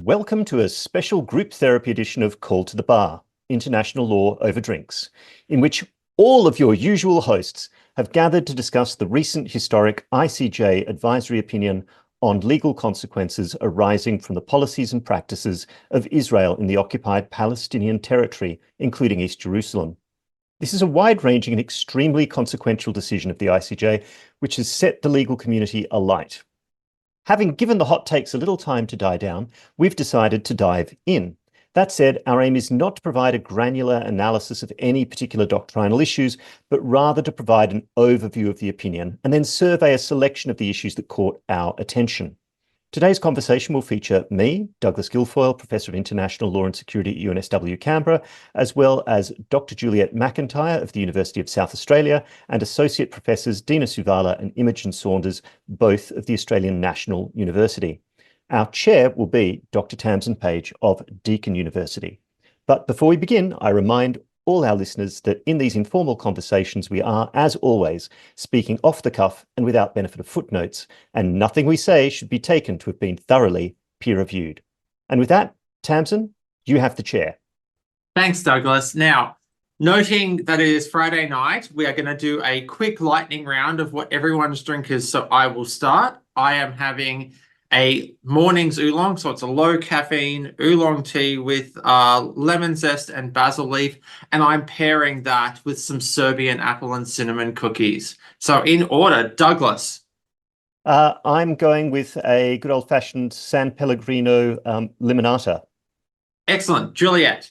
welcome to a special group therapy edition of Call to the Bar, International Law Over Drinks, in which all of your usual hosts have gathered to discuss the recent historic ICJ advisory opinion on legal consequences arising from the policies and practices of Israel in the occupied Palestinian territory, including East Jerusalem. This is a wide-ranging and extremely consequential decision of the ICJ, which has set the legal community alight. Having given the hot takes a little time to die down, we've decided to dive in. That said, our aim is not to provide a granular analysis of any particular doctrinal issues, but rather to provide an overview of the opinion and then survey a selection of the issues that caught our attention. Today's conversation will feature me, Douglas Guilfoyle, Professor of International Law and Security at UNSW Canberra, as well as Dr. Juliette MacIntyre of the University of South Australia and Associate Professors Ntina Tzouvala and Imogen Saunders, both of the Australian National University. Our chair will be Dr. Tamsin Paige of Deakin University. But before we begin, I remind all our listeners that in these informal conversations, we are, as always, speaking off the cuff and without benefit of footnotes, and nothing we say should be taken to have been thoroughly peer-reviewed. And with that, Tamsin, you have the chair. Thanks, Douglas. Now, noting that it is Friday night, we are going to do a quick lightning round of what everyone's drink is, so I will start. I am having a morning's oolong, so it's a low caffeine oolong tea with lemon zest and basil leaf, and I'm pairing that with some Serbian apple and cinnamon cookies. So in order, Douglas. I'm going with a good old-fashioned San Pellegrino limonata. Excellent. Juliette.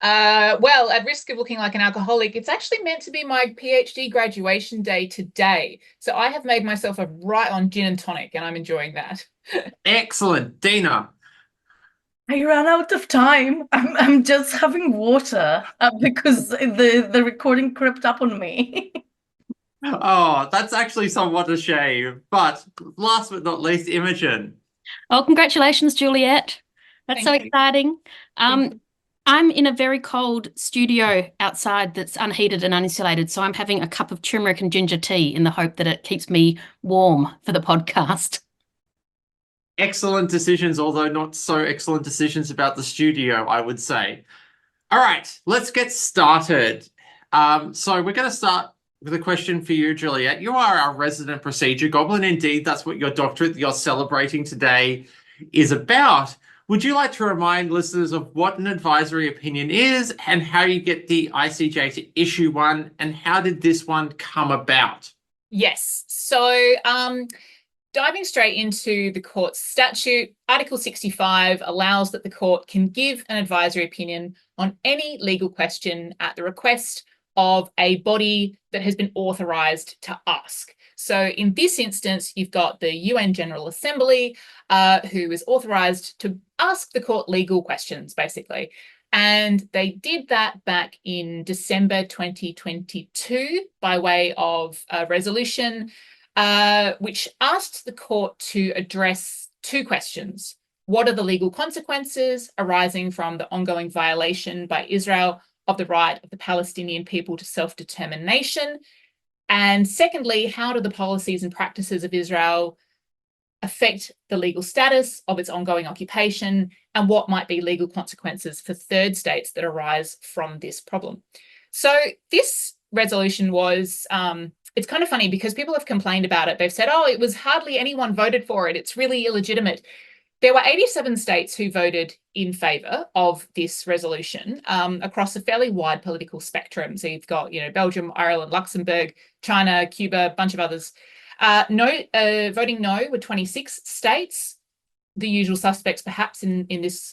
Well, at risk of looking like an alcoholic, it's actually meant to be my PhD graduation day today. So I have made myself a right-on gin and tonic, and I'm enjoying that. Excellent. Ntina. I ran out of time. I'm just having water because the recording crept up on me. Oh, that's actually somewhat a shame. But last but not least, Imogen. Oh, congratulations, Juliette. That's so exciting. I'm in a very cold studio outside that's unheated and uninsulated, so I'm having a cup of turmeric and ginger tea in the hope that it keeps me warm for the podcast. Excellent decisions, although not so excellent decisions about the studio, I would say. All right, let's get started. So we're going to start with a question for you, Juliette. You are our resident procedure goblin. Indeed, that's what your doctorate that you're celebrating today is about. Would you like to remind listeners of what an advisory opinion is and how you get the ICJ to issue one, and how did this one come about? Yes. So diving straight into the court's statute, Article 65 allows that the court can give an advisory opinion on any legal question at the request of a body that has been authorised to ask. So in this instance, you've got the UN General Assembly, who is authorised to ask the court legal questions, basically. And they did that back in December 2022 by way of a resolution, which asked the court to address two questions. What are the legal consequences arising from the ongoing violation by Israel of the right of the Palestinian people to self-determination? And secondly, how do the policies and practices of Israel affect the legal status of its ongoing occupation, and what might be legal consequences for third states that arise from this problem? So this resolution was, it's kind of funny because people have complained about it. They've said, oh, it was hardly anyone voted for it. It's really illegitimate. There were 87 states who voted in favour of this resolution across a fairly wide political spectrum. So you've got, Belgium, Ireland, Luxembourg, China, Cuba, a bunch of others. Voting no were 26 states, the usual suspects perhaps in this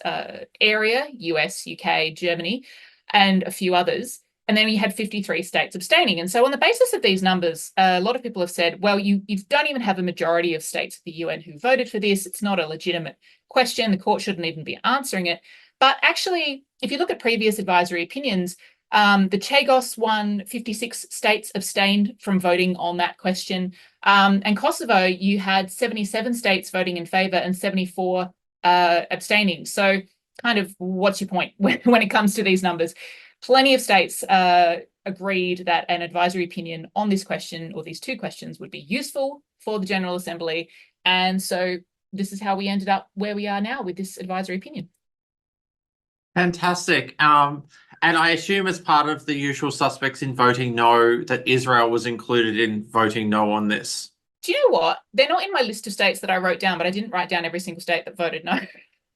area, US, UK, Germany, and a few others. And then we had 53 states abstaining. And so on the basis of these numbers, a lot of people have said, well, you don't even have a majority of states of the UN who voted for this. It's not a legitimate question. The court shouldn't even be answering it. But actually, if you look at previous advisory opinions, the Chagos one, 56 states abstained from voting on that question. And Kosovo, you had 77 states voting in favour and 74 abstaining. So kind of what's your point when it comes to these numbers? Plenty of states agreed that an advisory opinion on this question or these two questions would be useful for the General Assembly. And so this is how we ended up where we are now with this advisory opinion. Fantastic. And I assume as part of the usual suspects in voting no, that Israel was included in voting no on this. Do you know what? They're not in my list of states that I wrote down, but I didn't write down every single state that voted no.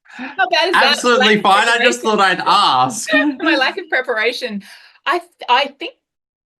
How bad is that? Absolutely fine. I just thought I'd ask. My lack of preparation. I think,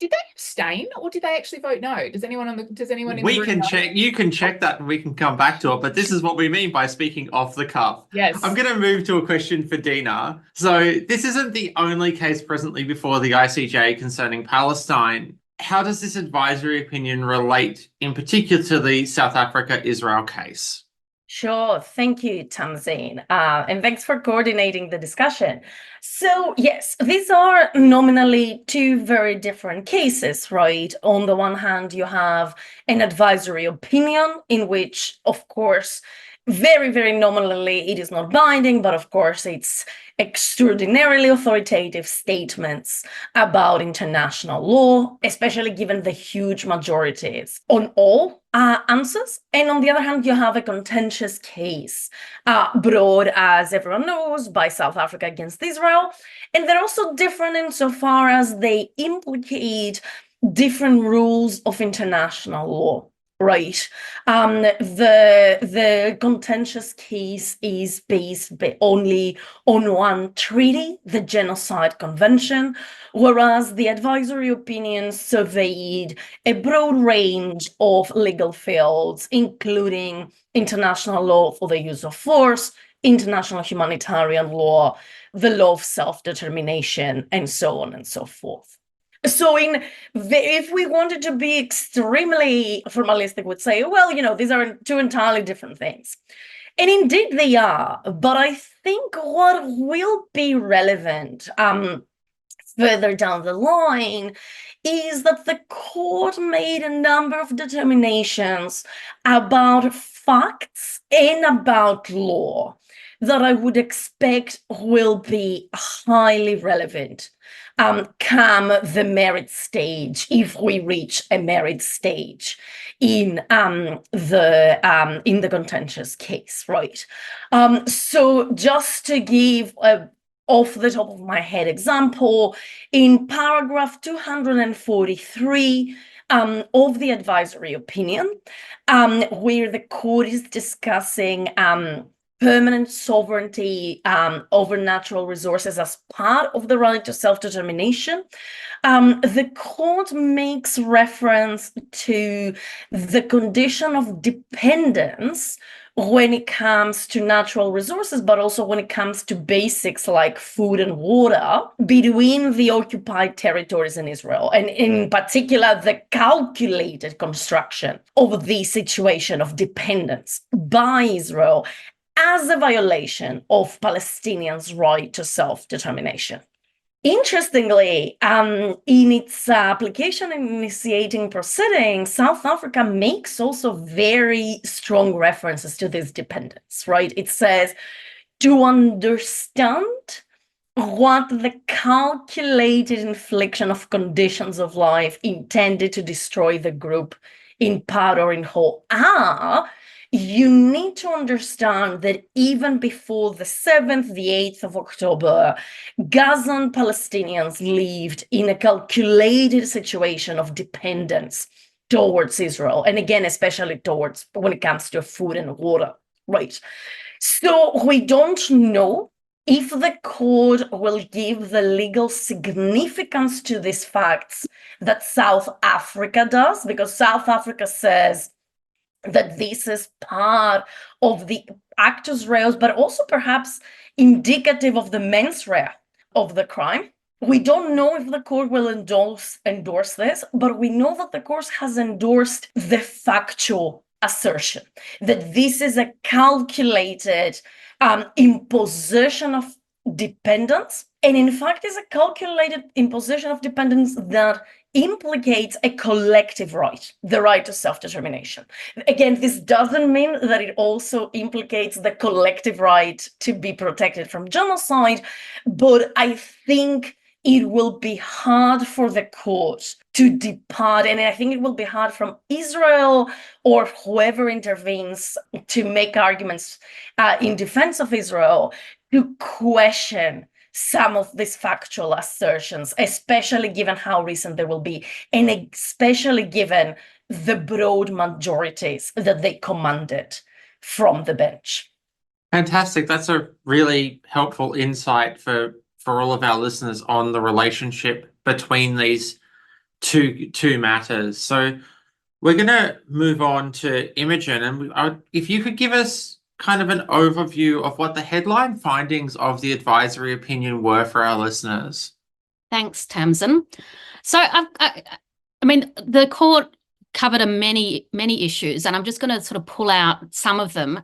did they abstain or did they actually vote no? Does anyone in the We room can know? check. You can check that and we can come back to it. But this is what we mean by speaking off the cuff. Yes. I'm going to move to a question for Ntina. So this isn't the only case presently before the ICJ concerning Palestine. How does this advisory opinion relate in particular to the South Africa-Israel case? Sure. Thank you, Tamsin. And thanks for coordinating the discussion. So, yes, these are nominally two very different cases, right? On the one hand, you have an advisory opinion in which, of course, very, very nominally, it is not binding, but of course, it's extraordinarily authoritative statements about international law, especially given the huge majorities on all answers. And on the other hand, you have a contentious case brought, as everyone knows, by South Africa against Israel. And they're also different insofar as they implicate different rules of international law. Right. The contentious case is based only on one treaty, the Genocide Convention, whereas the advisory opinion surveyed a broad range of legal fields, including international law for the use of force, international humanitarian law, the law of self-determination, and so on and so forth. So if we wanted to be extremely formalistic, would say, well, these are two entirely different things. And indeed they are. But I think what will be relevant further down the line is that the court made a number of determinations about facts and about law that I would expect will be highly relevant come the merit stage, if we reach a merit stage in the contentious case, right? So just to give a off the top of my head example, in paragraph 243 of the advisory opinion, where the court is discussing permanent sovereignty over natural resources as part of the right to self-determination, the court makes reference to the condition of dependence when it comes to natural resources, but also when it comes to basics like food and water between the occupied territories in Israel, and in particular, the calculated construction of the situation of dependence by Israel as a violation of Palestinians' right to self-determination. Interestingly, in its application and initiating proceedings, South Africa makes also very strong references to this dependence, right? It says, to understand what the calculated infliction of conditions of life intended to destroy the group in part or in whole are, you need to understand that even before the 7th, the 8th of October, Gazan Palestinians lived in a calculated situation of dependence towards Israel. And again, especially towards when it comes to food and water, right? So we don't know if the court will give the legal significance to these facts that South Africa does, because South Africa says that this is part of the actus reus, but also perhaps indicative of the mens rea of the crime. We don't know if the court will endorse this, but we know that the court has endorsed the factual assertion that this is a calculated imposition of dependence, and in fact is a calculated imposition of dependence that implicates a collective right, the right to self-determination. Again, this doesn't mean that it also implicates the collective right to be protected from genocide, but I think it will be hard for the court to depart, and I think it will be hard from Israel or whoever intervenes to make arguments in defense of Israel to question some of these factual assertions, especially given how recent they will be, and especially given the broad majorities that they commanded from the bench. Fantastic. That's a really helpful insight for all of our listeners on the relationship between these two matters. So we're going to move on to Imogen, and if you could give us kind of an overview of what the headline findings of the advisory opinion were for our listeners. Thanks, Tamsin. So, I mean, the court covered many issues, and I'm just going to sort of pull out some of them.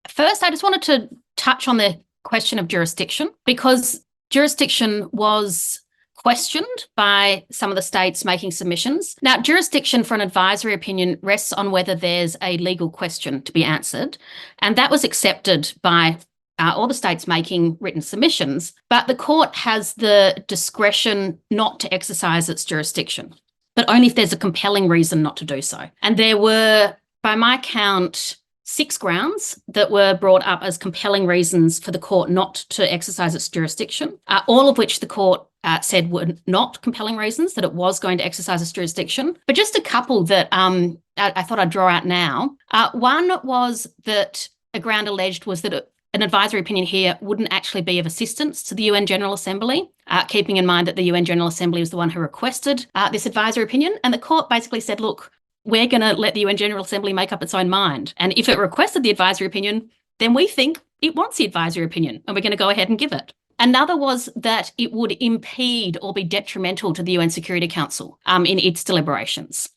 First, I just wanted to touch on the question of jurisdiction, because jurisdiction was questioned by some of the states making submissions. Now, jurisdiction for an advisory opinion rests on whether there's a legal question to be answered, and that was accepted by all the states making written submissions, but the court has the discretion not to exercise its jurisdiction, but only if there's a compelling reason not to do so. And there were, by my count, 6 grounds that were brought up as compelling reasons for the court not to exercise its jurisdiction, all of which the court said were not compelling reasons, that it was going to exercise its jurisdiction. But just a couple that I thought I'd draw out now. One was that a ground alleged was that an advisory opinion here wouldn't actually be of assistance to the UN General Assembly, keeping in mind that the UN General Assembly was the one who requested this advisory opinion. And the court basically said, look, we're going to let the UN General Assembly make up its own mind. And if it requested the advisory opinion, then we think it wants the advisory opinion, and we're going to go ahead and give it. Another was that it would impede or be detrimental to the UN Security Council in its deliberations.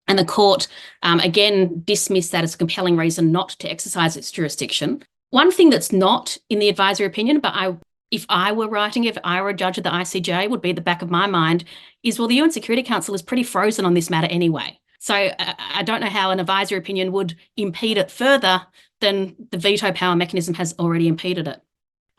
And the court, again, dismissed that as a compelling reason not to exercise its jurisdiction. One thing that's not in the advisory opinion, but if I were writing, if I were a judge at the ICJ, would be at the back of my mind, is, well, the UN Security Council is pretty frozen on this matter anyway. So I don't know how an advisory opinion would impede it further than the veto power mechanism has already impeded it.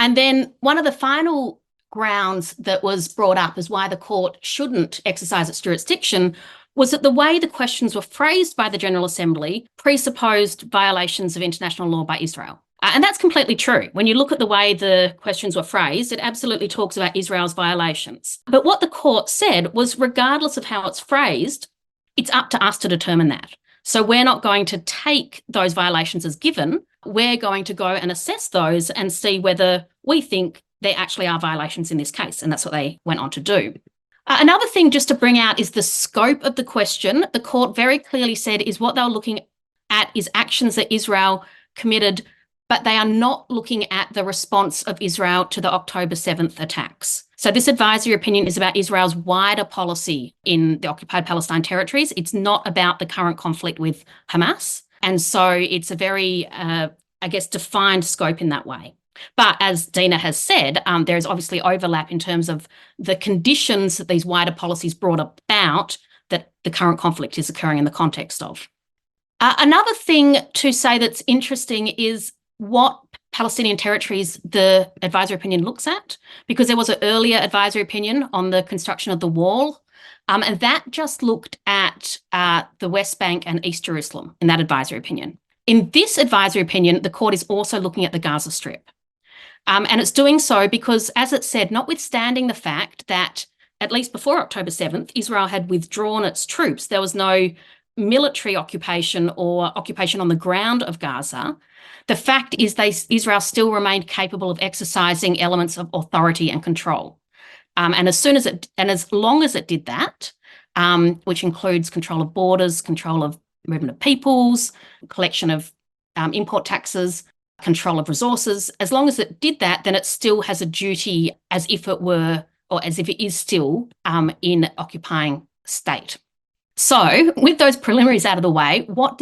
And then one of the final grounds that was brought up as why the court shouldn't exercise its jurisdiction was that the way the questions were phrased by the General Assembly presupposed violations of international law by Israel. And that's completely true. When you look at the way the questions were phrased, it absolutely talks about Israel's violations. But what the court said was, regardless of how it's phrased, it's up to us to determine that. So we're not going to take those violations as given. We're going to go and assess those and see whether we think there actually are violations in this case. And that's what they went on to do. Another thing just to bring out is the scope of the question. The court very clearly said is what they were looking at is actions that Israel committed, but they are not looking at the response of Israel to the October 7th attacks. So this advisory opinion is about Israel's wider policy in the occupied Palestine territories. It's not about the current conflict with Hamas. And so it's a very, defined scope in that way. But as Ntina has said, there is obviously overlap in terms of the conditions that these wider policies brought about that the current conflict is occurring in the context of. Another thing to say that's interesting is what Palestinian territories the advisory opinion looks at, because there was an earlier advisory opinion on the construction of the wall, and that just looked at the West Bank and East Jerusalem in that advisory opinion. In this advisory opinion, the court is also looking at the Gaza Strip. And it's doing so because, as it said, notwithstanding the fact that at least before October 7th, Israel had withdrawn its troops, there was no military occupation or occupation on the ground of Gaza. The fact is Israel still remained capable of exercising elements of authority and control. And as long as it did that, which includes control of borders, control of movement of peoples, collection of import taxes, control of resources, as long as it did that, then it still has a duty as if it were, or as if it is still in occupying state. So with those preliminaries out of the way, what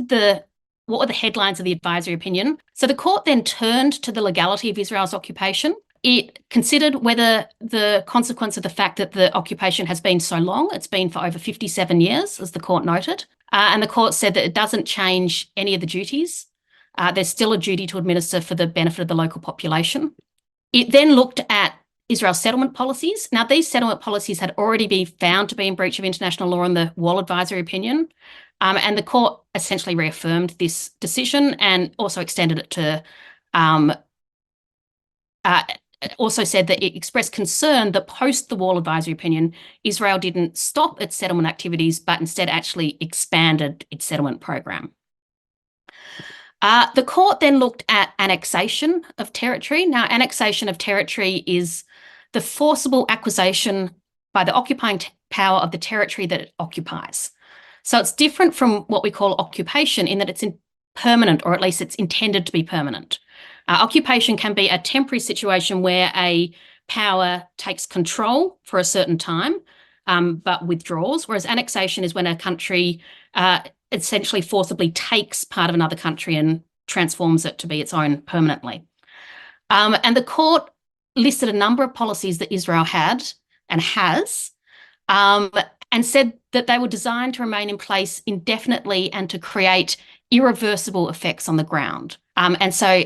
were the headlines of the advisory opinion? So the court then turned to the legality of Israel's occupation. It considered whether the consequence of the fact that the occupation has been so long, it's been for over 57 years, as the court noted, and the court said that it doesn't change any of the duties. There's still a duty to administer for the benefit of the local population. It then looked at Israel's settlement policies. Now, these settlement policies had already been found to be in breach of international law in the Wall Advisory Opinion, and the court essentially reaffirmed this decision and also extended it to also said that it expressed concern that post the Wall Advisory Opinion, Israel didn't stop its settlement activities, but instead actually expanded its settlement program. The court then looked at annexation of territory. Now, annexation of territory is the forcible acquisition by the occupying power of the territory that it occupies. So it's different from what we call occupation in that it's permanent, or at least it's intended to be permanent. Occupation can be a temporary situation where a power takes control for a certain time, but withdraws, whereas annexation is when a country essentially forcibly takes part of another country and transforms it to be its own permanently. And the court listed a number of policies that Israel had and has, and said that they were designed to remain in place indefinitely and to create irreversible effects on the ground. And so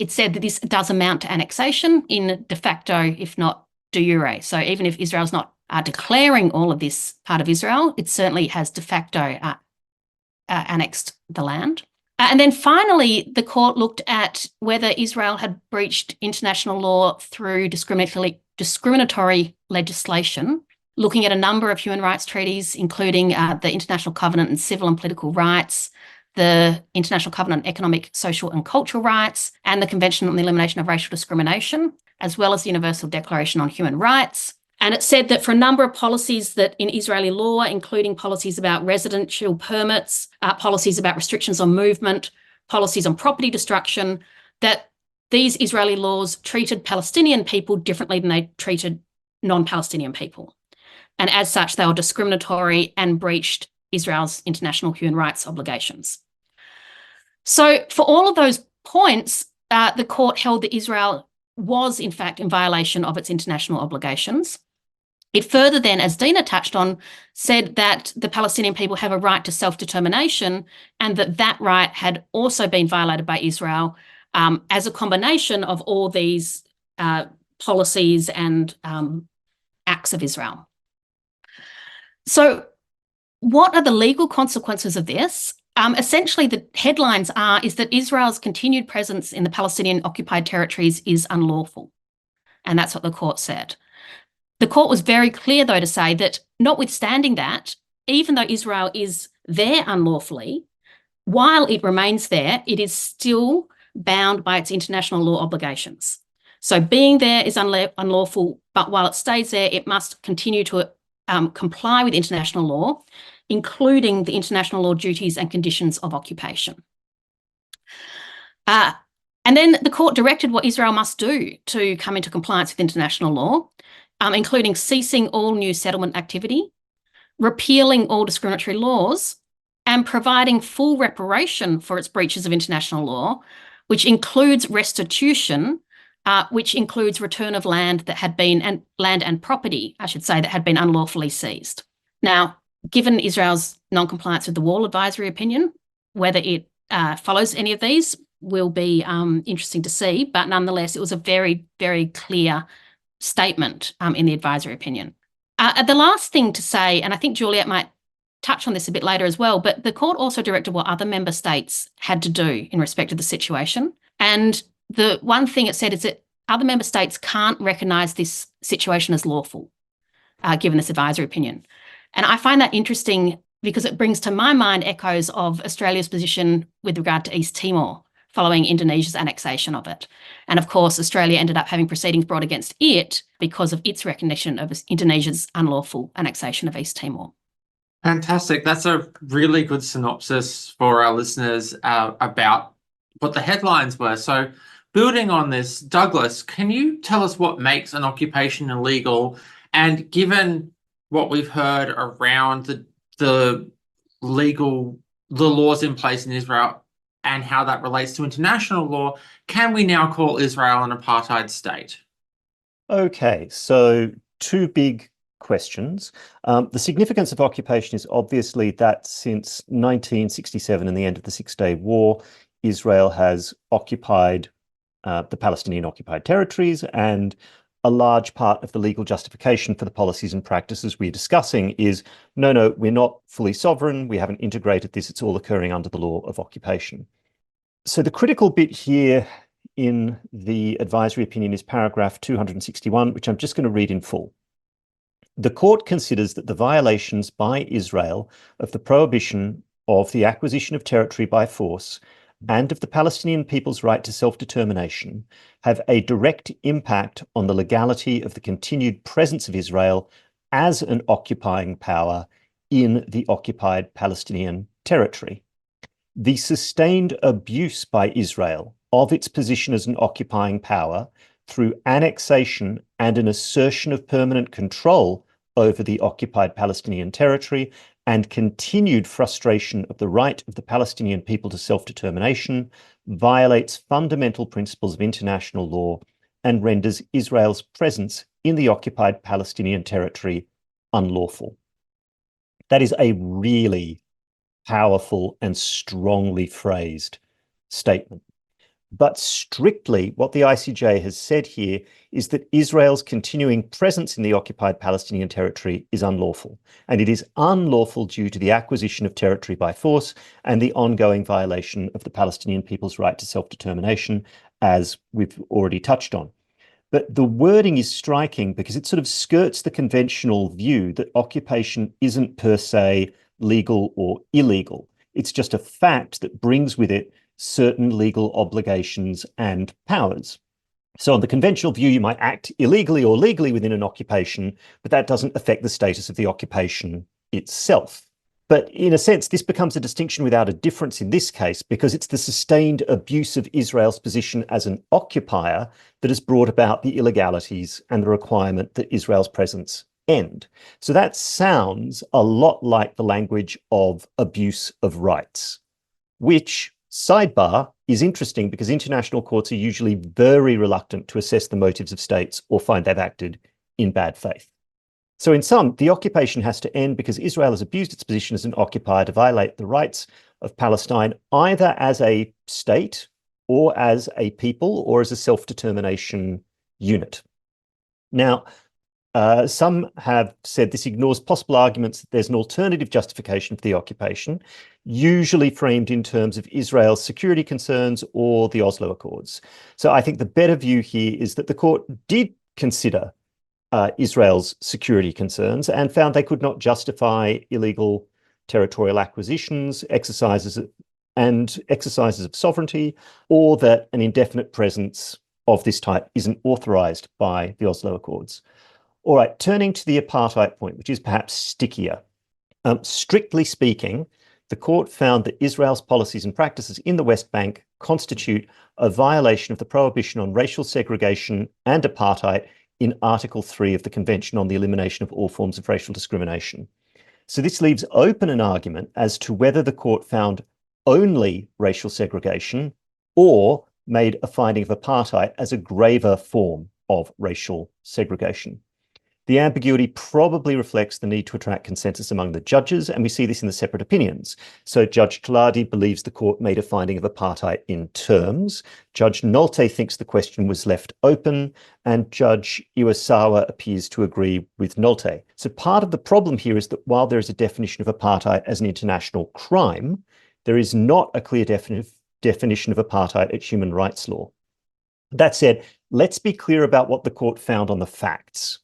it said that this does amount to annexation in de facto, if not de jure. So even if Israel's not declaring all of this part of Israel, it certainly has de facto annexed the land. And then finally, the court looked at whether Israel had breached international law through discriminatory legislation, looking at a number of human rights treaties, including the International Covenant on Civil and Political Rights, the International Covenant on Economic, Social and Cultural Rights, and the Convention on the Elimination of Racial Discrimination, as well as the Universal Declaration on Human Rights. And it said that for a number of policies that in Israeli law, including policies about residential permits, policies about restrictions on movement, policies on property destruction, that these Israeli laws treated Palestinian people differently than they treated non-Palestinian people. And as such, they were discriminatory and breached Israel's international human rights obligations. So for all of those points, the court held that Israel was, in fact, in violation of its international obligations. It further then, as Ntina touched on, said that the Palestinian people have a right to self-determination and that that right had also been violated by Israel as a combination of all these policies and acts of Israel. So what are the legal consequences of this? Essentially, the headlines is that Israel's continued presence in the Palestinian occupied territories is unlawful. And that's what the court said. The court was very clear, though, to say that notwithstanding that, even though Israel is there unlawfully, while it remains there, it is still bound by its international law obligations. So being there is unlawful, but while it stays there, it must continue to comply with international law, including the international law duties and conditions of occupation. And then the court directed what Israel must do to come into compliance with international law, including ceasing all new settlement activity, repealing all discriminatory laws, and providing full reparation for its breaches of international law, which includes restitution, which includes return of land that had been, and land and property, I should say, that had been unlawfully seized. Now, given Israel's non-compliance with the Wall Advisory Opinion, whether it follows any of these will be interesting to see, but nonetheless, it was a very, very clear statement in the advisory opinion. The last thing to say, and I think Juliette might touch on this a bit later as well, but the court also directed what other member states had to do in respect of the situation. And the one thing it said is that other member states can't recognise this situation as lawful, given this advisory opinion. And I find that interesting because it brings to my mind echoes of Australia's position with regard to East Timor following Indonesia's annexation of it. And of course, Australia ended up having proceedings brought against it because of its recognition of Indonesia's unlawful annexation of East Timor. Fantastic. That's a really good synopsis for our listeners about what the headlines were. So building on this, Douglas, can you tell us what makes an occupation illegal? And given what we've heard around the laws in place in Israel and how that relates to international law, can we now call Israel an apartheid state? Okay, so two big questions. The significance of occupation is obviously that since 1967 and the end of the Six-Day War, Israel has occupied the Palestinian occupied territories and a large part of the legal justification for the policies and practices we're discussing is, no, we're not fully sovereign, we haven't integrated this, it's all occurring under the law of occupation. So the critical bit here in the advisory opinion is paragraph 261, which I'm just going to read in full. The court considers that the violations by Israel of the prohibition of the acquisition of territory by force and of the Palestinian people's right to self-determination have a direct impact on the legality of the continued presence of Israel as an occupying power in the occupied Palestinian territory. The sustained abuse by Israel of its position as an occupying power through annexation and an assertion of permanent control over the occupied Palestinian territory and continued frustration of the right of the Palestinian people to self-determination violates fundamental principles of international law and renders Israel's presence in the occupied Palestinian territory unlawful. That is a really powerful and strongly phrased statement. But strictly, what the ICJ has said here is that Israel's continuing presence in the occupied Palestinian territory is unlawful. And it is unlawful due to the acquisition of territory by force and the ongoing violation of the Palestinian people's right to self-determination, as we've already touched on. But the wording is striking because it sort of skirts the conventional view that occupation isn't per se legal or illegal. It's just a fact that brings with it certain legal obligations and powers. So on the conventional view, you might act illegally or legally within an occupation, but that doesn't affect the status of the occupation itself. But in a sense, this becomes a distinction without a difference in this case, because it's the sustained abuse of Israel's position as an occupier that has brought about the illegalities and the requirement that Israel's presence end. So that sounds a lot like the language of abuse of rights, which, sidebar, is interesting because international courts are usually very reluctant to assess the motives of states or find they've acted in bad faith. So in sum, the occupation has to end because Israel has abused its position as an occupier to violate the rights of Palestine, either as a state or as a people or as a self-determination unit. Now, some have said this ignores possible arguments that there's an alternative justification for the occupation, usually framed in terms of Israel's security concerns or the Oslo Accords. So I think the better view here is that the court did consider Israel's security concerns and found they could not justify illegal territorial acquisitions, exercises of sovereignty, or that an indefinite presence of this type isn't authorized by the Oslo Accords. All right, turning to the apartheid point, which is perhaps stickier. Strictly speaking, the court found that Israel's policies and practices in the West Bank constitute a violation of the prohibition on racial segregation and apartheid in Article 3 of the Convention on the Elimination of All Forms of Racial Discrimination. So this leaves open an argument as to whether the court found only racial segregation or made a finding of apartheid as a graver form of racial segregation. The ambiguity probably reflects the need to attract consensus among the judges, and we see this in the separate opinions. So Judge Taladi believes the court made a finding of apartheid in terms. Judge Nolte thinks the question was left open, and Judge Iwasawa appears to agree with Nolte. So part of the problem here is that while there is a definition of apartheid as an international crime, there is not a clear definition of apartheid at human rights law. That said, let's be clear about what the court found on the facts.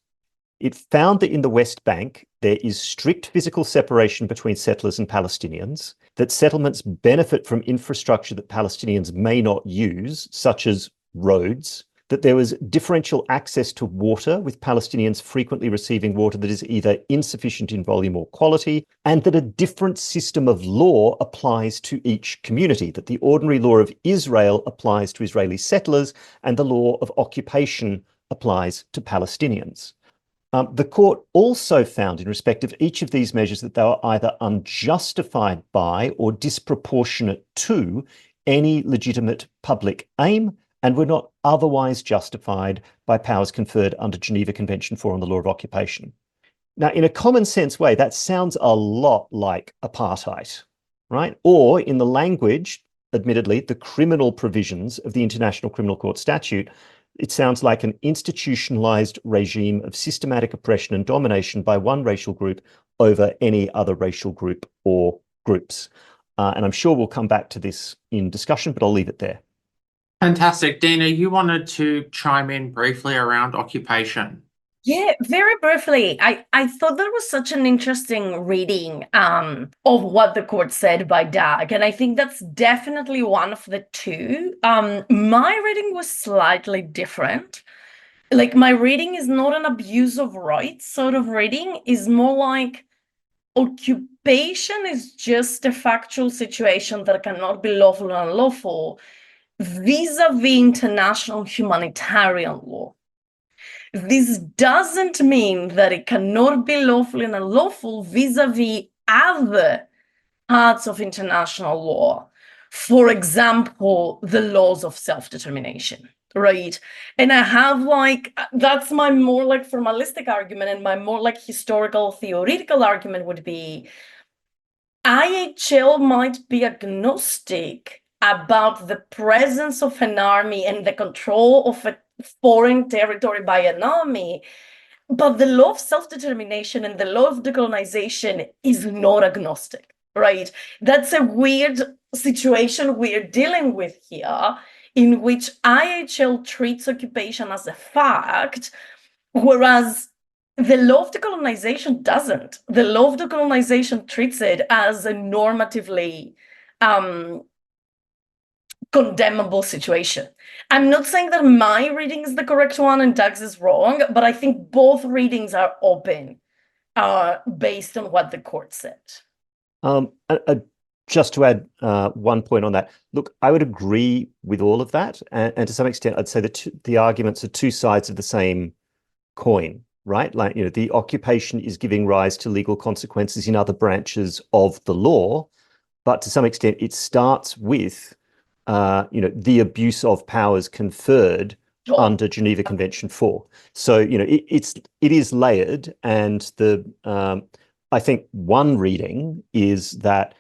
It found that in the West Bank, there is strict physical separation between settlers and Palestinians, that settlements benefit from infrastructure that Palestinians may not use, such as roads, that there was differential access to water, with Palestinians frequently receiving water that is either insufficient in volume or quality, and that a different system of law applies to each community, that the ordinary law of Israel applies to Israeli settlers, and the law of occupation applies to Palestinians. The court also found in respect of each of these measures that they were either unjustified by or disproportionate to any legitimate public aim and were not otherwise justified by powers conferred under Geneva Convention 4 on the law of occupation. Now, in a common sense way, that sounds a lot like apartheid, right? Or in the language, admittedly, the criminal provisions of the International Criminal Court Statute, It sounds like an institutionalized regime of systematic oppression and domination by one racial group over any other racial group or groups. And I'm sure we'll come back to this in discussion, but I'll leave it there. Fantastic. Dina, you wanted to chime in briefly around occupation. Yeah, very briefly, I thought that was such an interesting reading of what the court said by Doug, and I think that's definitely one of the two. My reading was slightly different. Like, my reading is not an abuse of rights sort of reading, is more like occupation is just a factual situation that cannot be lawful and unlawful vis-a-vis international humanitarian law. This doesn't mean that it cannot be lawful and unlawful vis-a-vis other parts of international law. For example, the laws of self-determination, right? And I have like, that's my more like formalistic argument, and my more like historical theoretical argument would be IHL might be agnostic about the presence of an army and the control of a foreign territory by an army, but the law of self-determination and the law of decolonization is not agnostic, right? That's a weird situation we're dealing with here, in which IHL treats occupation as a fact, whereas the law of decolonization doesn't. The law of decolonization treats it as a normatively condemnable situation. I'm not saying that my reading is the correct one and Doug's is wrong, but I think both readings are open based on what the court said. Just to add one point on that, look, I would agree with all of that. And to some extent, I'd say that the arguments are two sides of the same coin, right? Like, the occupation is giving rise to legal consequences in other branches of the law, but to some extent, it starts with the abuse of powers conferred under Geneva Convention 4. So, it is layered, and I think one reading is that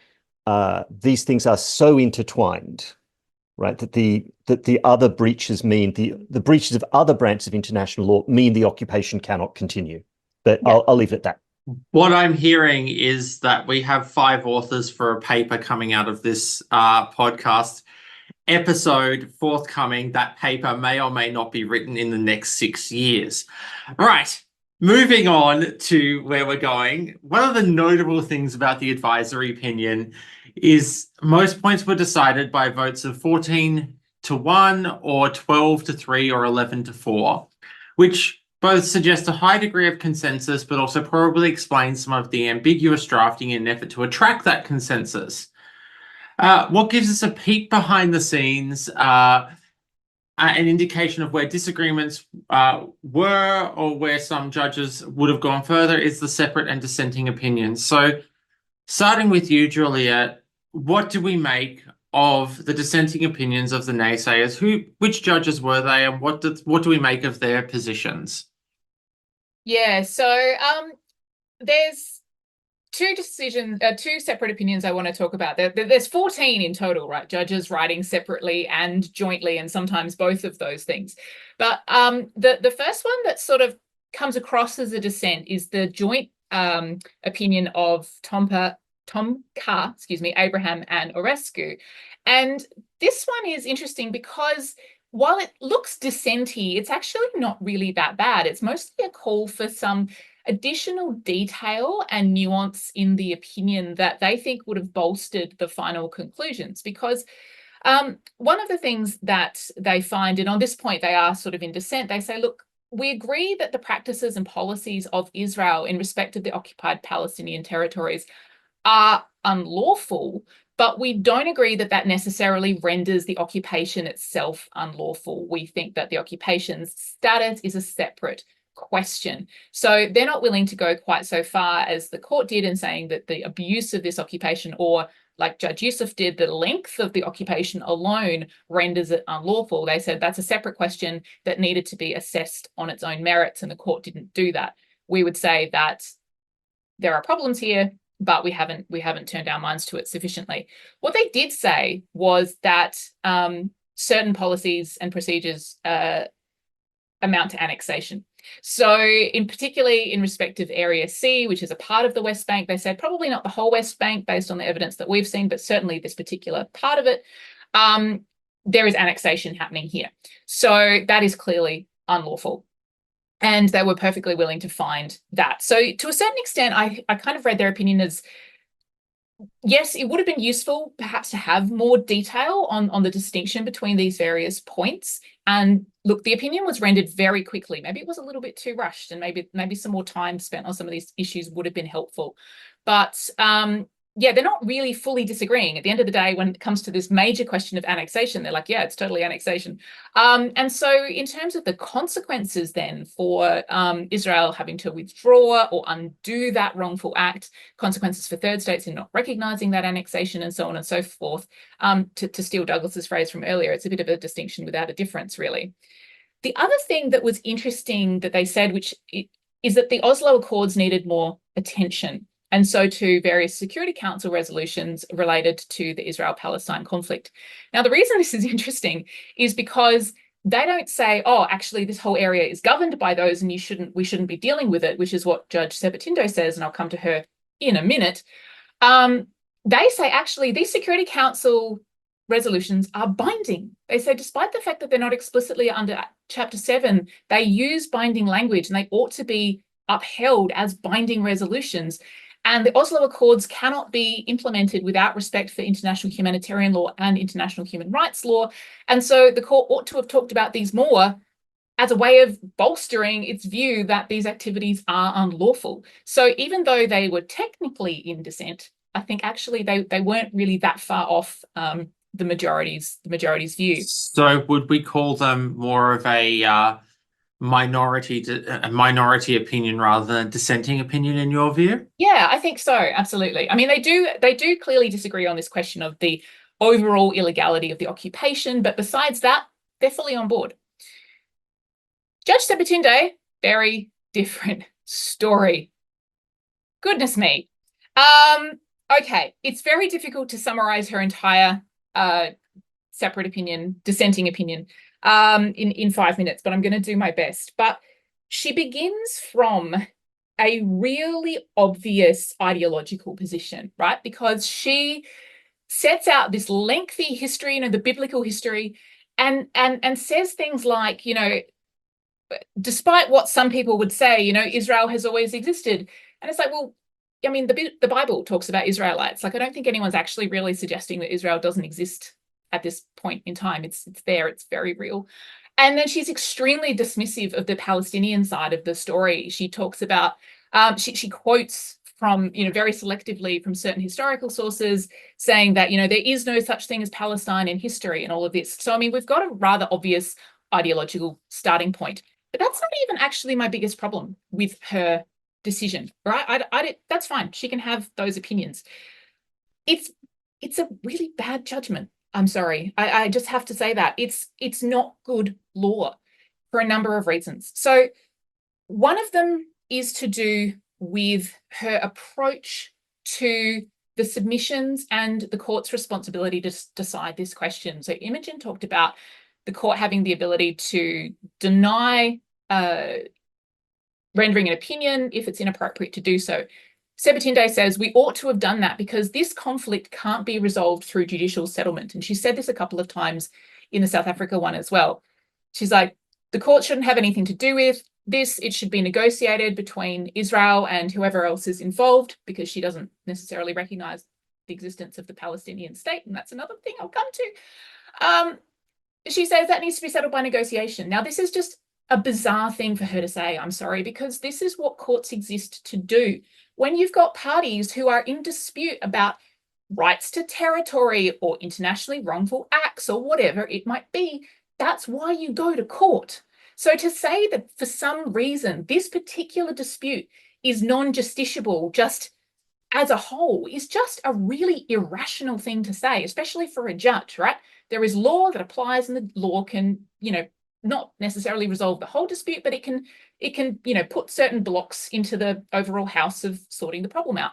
these things are so intertwined, right, that the other breaches mean the breaches of other branches of international law mean the occupation cannot continue. But yeah. I'll leave it at that. What I'm hearing is that we have 5 authors for a paper coming out of this podcast episode forthcoming. That paper may or may not be written in the next 6 years. All right, moving on to where we're going. One of the notable things about the advisory opinion is most points were decided by votes of 14-1 or 12-3 or 11-4, which both suggest a high degree of consensus, but also probably explain some of the ambiguous drafting in an effort to attract that consensus. What gives us a peek behind the scenes, an indication of where disagreements were, or where some judges would have gone further, is the separate and dissenting opinions. So starting with you, Juliette, what do we make of the dissenting opinions of the naysayers? Which judges were they, and what do we make of their positions? Yeah, so there's two separate opinions I want to talk about. There's 14 in total, right? Judges writing separately and jointly, and sometimes both of those things. But the first one that sort of comes across as a dissent is the joint opinion of Tom Carr, Abraham and Orescu. And this one is interesting because while it looks dissenty, it's actually not really that bad. It's mostly a call for some additional detail and nuance in the opinion that they think would have bolstered the final conclusions. Because one of the things that they find, and on this point they are sort of in dissent, they say, look, we agree that the practices and policies of Israel in respect of the occupied Palestinian territories are unlawful, but we don't agree that that necessarily renders the occupation itself unlawful. We think that the occupation's status is a separate question. So they're not willing to go quite so far as the court did in saying that the abuse of this occupation, or like Judge Youssef did, the length of the occupation alone renders it unlawful. They said that's a separate question that needed to be assessed on its own merits, and the court didn't do that. We would say that there are problems here, but we haven't turned our minds to it sufficiently. What they did say was that certain policies and procedures amount to annexation. So particularly in respect of Area C, which is a part of the West Bank, they said probably not the whole West Bank based on the evidence that we've seen, but certainly this particular part of it, there is annexation happening here. So that is clearly unlawful. And they were perfectly willing to find that. So to a certain extent, I kind of read their opinion as, yes, it would have been useful perhaps to have more detail on the distinction between these various points. And look, the opinion was rendered very quickly. Maybe it was a little bit too rushed, and maybe some more time spent on some of these issues would have been helpful. But yeah, they're not really fully disagreeing. At the end of the day, when it comes to this major question of annexation, they're like, yeah, it's totally annexation. And so in terms of the consequences then for Israel having to withdraw or undo that wrongful act, consequences for third states in not recognizing that annexation and so on and so forth, to steal Douglas's phrase from earlier, it's a bit of a distinction without a difference, really. The other thing that was interesting that they said, which is that the Oslo Accords needed more attention, and so to various Security Council resolutions related to the Israel-Palestine conflict. Now, the reason this is interesting is because they don't say, oh, actually, this whole area is governed by those and we shouldn't be dealing with it, which is what Judge Sebatindo says, and I'll come to her in a minute. They say, actually, these Security Council resolutions are binding. They say, despite the fact that they're not explicitly under Chapter 7, they use binding language and they ought to be upheld as binding resolutions. And the Oslo Accords cannot be implemented without respect for international humanitarian law and international human rights law. And so the court ought to have talked about these more as a way of bolstering its view that these activities are unlawful. So even though they were technically in dissent, I think actually they weren't really that far off the majority's view. So would we call them more of a minority opinion rather than dissenting opinion in your view? Yeah, I think so. Absolutely. I mean, they do clearly disagree on this question of the overall illegality of the occupation, but besides that, they're fully on board. Judge Sebatindo, very different story. Goodness me. Okay, it's very difficult to summarize her entire separate opinion, dissenting opinion, in 5 minutes, but I'm going to do my best. But she begins from a really obvious ideological position, right? Because she sets out this lengthy history, the biblical history, and says things like, despite what some people would say, Israel has always existed. And it's like, well, I mean, the Bible talks about Israelites. Like, I don't think anyone's actually really suggesting that Israel doesn't exist at this point in time. It's there, it's very real. And then she's extremely dismissive of the Palestinian side of the story. She talks about, she quotes from, very selectively from certain historical sources saying that, there is no such thing as Palestine in history and all of this. So, I mean, we've got a rather obvious ideological starting point, but that's not even actually my biggest problem with her decision, right? That's fine. She can have those opinions. It's a really bad judgment. I'm sorry. I just have to say that it's not good law for a number of reasons. So one of them is to do with her approach to the submissions and the court's responsibility to decide this question. So Imogen talked about the court having the ability to deny rendering an opinion if it's inappropriate to do so. Sebatindo says we ought to have done that because this conflict can't be resolved through judicial settlement. And she said this a couple of times in the South Africa one as well. She's like, the court shouldn't have anything to do with this. It should be negotiated between Israel and whoever else is involved, because she doesn't necessarily recognize the existence of the Palestinian state. And that's another thing I'll come to. She says that needs to be settled by negotiation. Now, this is just a bizarre thing for her to say, I'm sorry, because this is what courts exist to do. When you've got parties who are in dispute about rights to territory or internationally wrongful acts or whatever it might be, that's why you go to court. So to say that for some reason this particular dispute is non-justiciable just as a whole is just a really irrational thing to say, especially for a judge, right? There is law that applies and the law can, not necessarily resolve the whole dispute, but it can, put certain blocks into the overall house of sorting the problem out.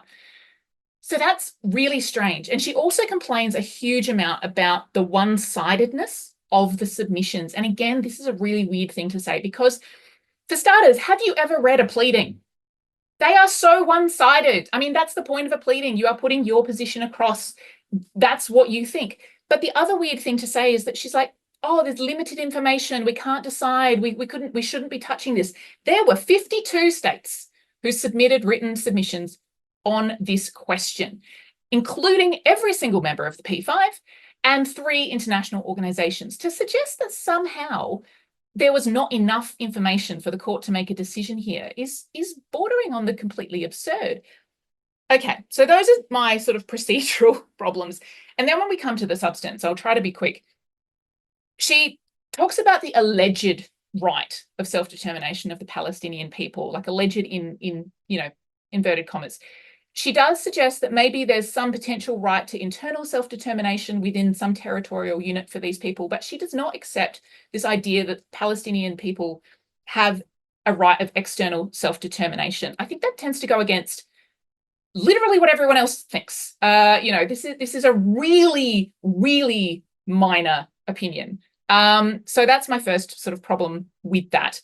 So that's really strange. And she also complains a huge amount about the one-sidedness of the submissions. And again, this is a really weird thing to say because, for starters, have you ever read a pleading? They are so one-sided. I mean, that's the point of a pleading. You are putting your position across. That's what you think. But the other weird thing to say is that she's like, oh, there's limited information. We can't decide. We shouldn't be touching this. There were 52 states who submitted written submissions on this question, including every single member of the P5 and 3 international organizations. To suggest that somehow there was not enough information for the court to make a decision here is bordering on the completely absurd. Okay, so those are my sort of procedural problems. And then when we come to the substance, I'll try to be quick. She talks about the alleged right of self-determination of the Palestinian people, like alleged in inverted commas. She does suggest that maybe there's some potential right to internal self-determination within some territorial unit for these people, but she does not accept this idea that Palestinian people have a right of external self-determination. I think that tends to go against literally what everyone else thinks. This is a really, really minor opinion. So that's my first sort of problem with that.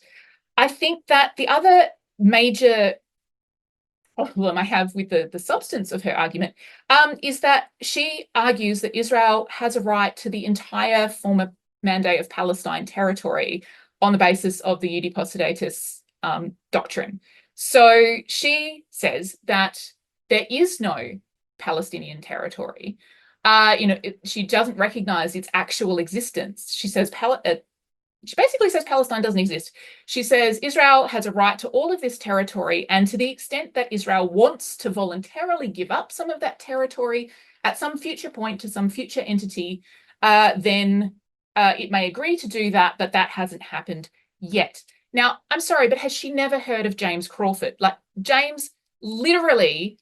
I think that the other major problem I have with the substance of her argument is that she argues that Israel has a right to the entire former mandate of Palestine territory on the basis of the Iudi Posedatus doctrine. So she says that there is no Palestinian territory. She doesn't recognize its actual existence. She says she basically says Palestine doesn't exist. She says Israel has a right to all of this territory, and to the extent that Israel wants to voluntarily give up some of that territory at some future point to some future entity, then it may agree to do that, but that hasn't happened yet. Now, I'm sorry, but has she never heard of James Crawford? Like, James literally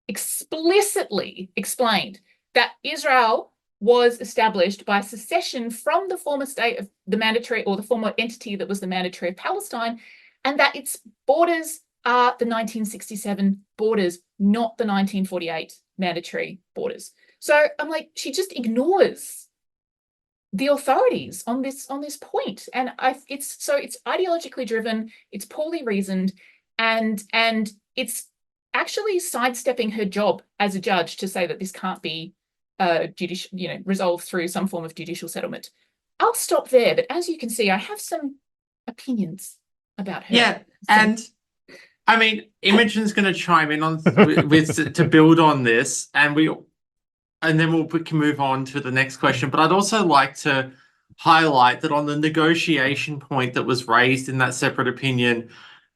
explicitly explained that Israel was established by secession from the former state of the mandatory, or the former entity that was the mandatory of Palestine, and that its borders are the 1967 borders, not the 1948 mandatory borders. So I'm like, she just ignores the authorities on this point, and it's ideologically driven, it's poorly reasoned, and it's actually sidestepping her job as a judge to say that this can't be resolved through some form of judicial settlement. I'll stop there, but as you can see, I have some opinions about her. Yeah, and I mean, Imogen's going to chime in on with to build on this, and then we can move on to the next question. But I'd also like to highlight that on the negotiation point that was raised in that separate opinion,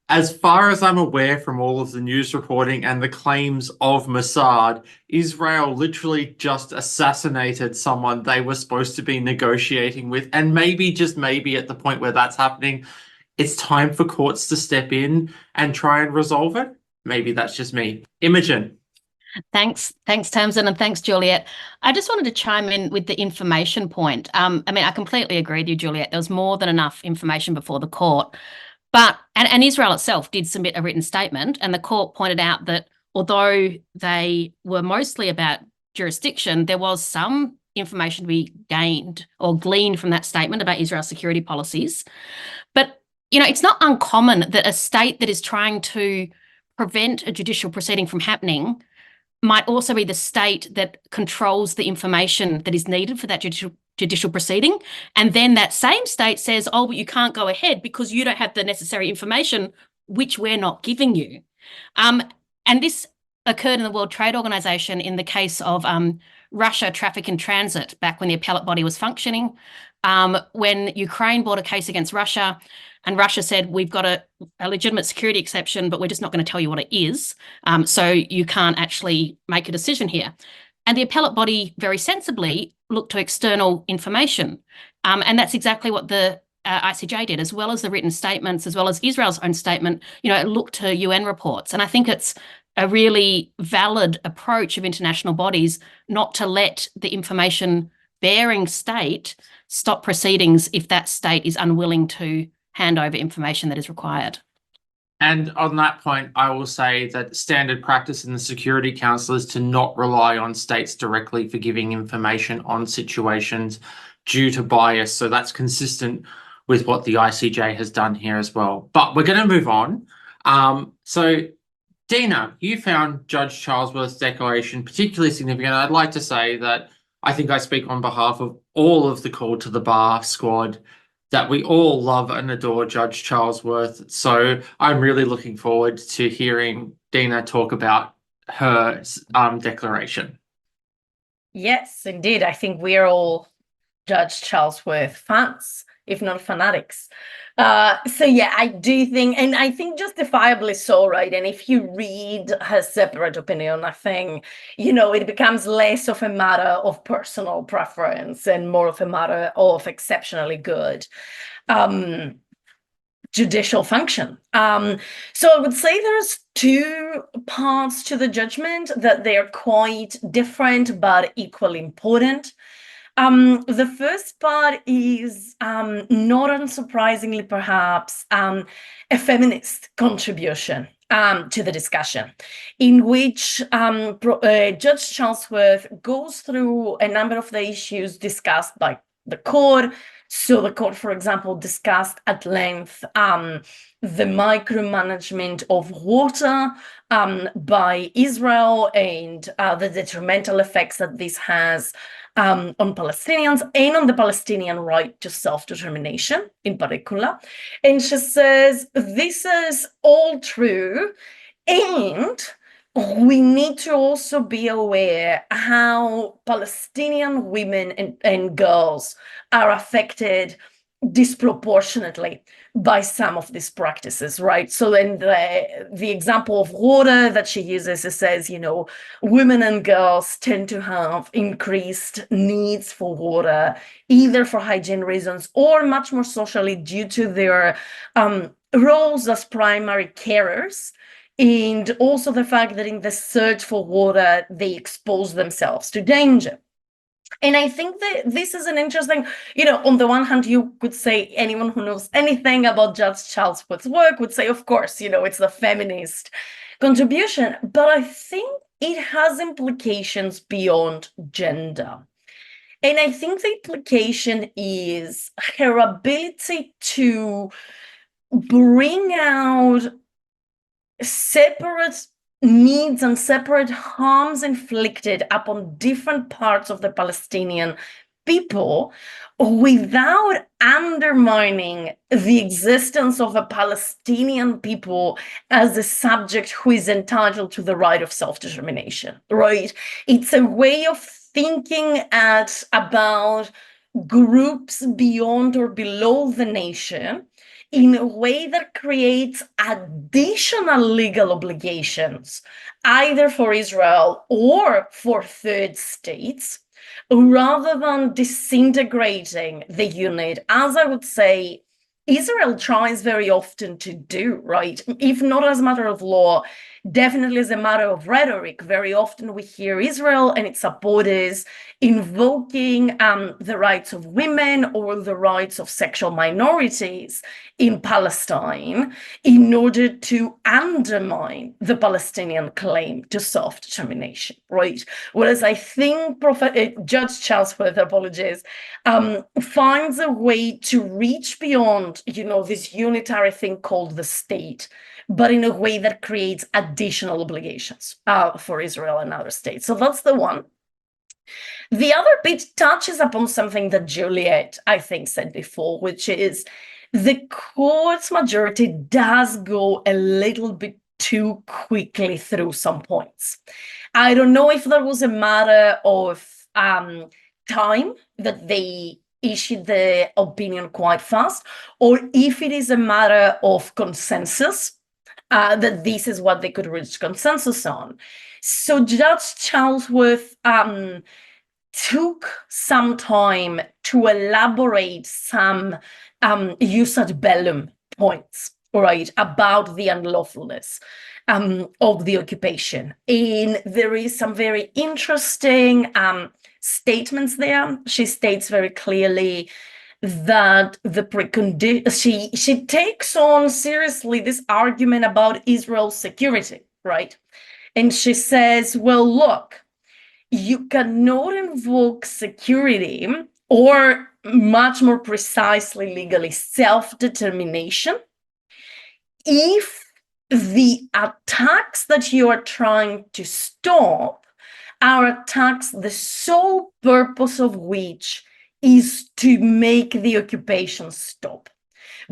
as far as I'm aware from all of the news reporting and the claims of Mossad, Israel literally just assassinated someone they were supposed to be negotiating with. And maybe, just maybe, at the point where that's happening, it's time for courts to step in and try and resolve it. Maybe that's just me. Imogen. Thanks, Tamsin, and thanks, Juliette. I just wanted to chime in with the information point. I completely agree with you, Juliette. There was more than enough information before the court. But, and Israel itself did submit a written statement, and the court pointed out that although they were mostly about jurisdiction, there was some information to be gained or gleaned from that statement about Israel's security policies. But, it's not uncommon that a state that is trying to prevent a judicial proceeding from happening might also be the state that controls the information that is needed for that judicial proceeding. And then that same state says, oh, but you can't go ahead because you don't have the necessary information, which we're not giving you. And this occurred in the World Trade Organization in the case of Russia traffic in transit, back when the appellate body was functioning, when Ukraine brought a case against Russia, and Russia said, we've got a legitimate security exception, but we're just not going to tell you what it is. So you can't actually make a decision here. And the appellate body very sensibly looked to external information. And that's exactly what the ICJ did, as well as the written statements, as well as Israel's own statement. It looked to UN reports. And I think it's a really valid approach of international bodies not to let the information bearing state stop proceedings if that state is unwilling to hand over information that is required. And on that point, I will say that standard practice in the Security Council is to not rely on states directly for giving information on situations due to bias. So that's consistent with what the ICJ has done here as well. But we're going to move on. So Dina, you found Judge Charlesworth's declaration particularly significant. I'd like to say that I think I speak on behalf of all of the Call to the Bar squad that we all love and adore Judge Charlesworth. So I'm really looking forward to hearing Dina talk about her declaration. Yes, indeed. I think we are all Judge Charlesworth fans, if not fanatics. So yeah, I do think, and I think justifiably so, right? And if you read her separate opinion, I think, it becomes less of a matter of personal preference and more of a matter of exceptionally good judicial function. So I would say there's two parts to the judgment, that they're quite different but equally important. The first part is, not unsurprisingly perhaps, a feminist contribution to the discussion, in which Judge Charlesworth goes through a number of the issues discussed by the court. So the court, for example, discussed at length the micromanagement of water by Israel and the detrimental effects that this has on Palestinians and on the Palestinian right to self-determination in particular. And she says, this is all true, and we need to also be aware how Palestinian women and girls are affected disproportionately by some of these practices, right? So then the example of water that she uses, it says, women and girls tend to have increased needs for water, either for hygiene reasons or much more socially due to their roles as primary carers. And also the fact that in the search for water, they expose themselves to danger. And I think that this is an interesting, on the one hand, you could say anyone who knows anything about Judge Charlesworth's work would say, of course, it's the feminist contribution. But I think it has implications beyond gender. And I think the implication is her ability to bring out separate needs and separate harms inflicted upon different parts of the Palestinian people without undermining the existence of a Palestinian people as a subject who is entitled to the right of self-determination, right? It's a way of thinking about groups beyond or below the nation in a way that creates additional legal obligations, either for Israel or for third states, rather than disintegrating the unit, as I would say Israel tries very often to do, right? If not as a matter of law, definitely as a matter of rhetoric. Very often we hear Israel and its supporters invoking the rights of women or the rights of sexual minorities in Palestine in order to undermine the Palestinian claim to self-determination, right? Whereas I think Judge Charlesworth, apologies, finds a way to reach beyond, this unitary thing called the state, but in a way that creates additional obligations for Israel and other states. So that's the one. The other bit touches upon something that Juliette, I think, said before, which is the court's majority does go a little bit too quickly through some points. I don't know if that was a matter of time that they issued the opinion quite fast, or if it is a matter of consensus, that this is what they could reach consensus on. So Judge Charlesworth took some time to elaborate some jus ad bellum points, right, about the unlawfulness of the occupation. And there is some very interesting statements there. She states very clearly that the precondition, she takes on seriously this argument about Israel's security, right? And she says, well, look, you cannot invoke security or much more precisely legally, self-determination, if the attacks that you are trying to stop are attacks the sole purpose of which is to make the occupation stop.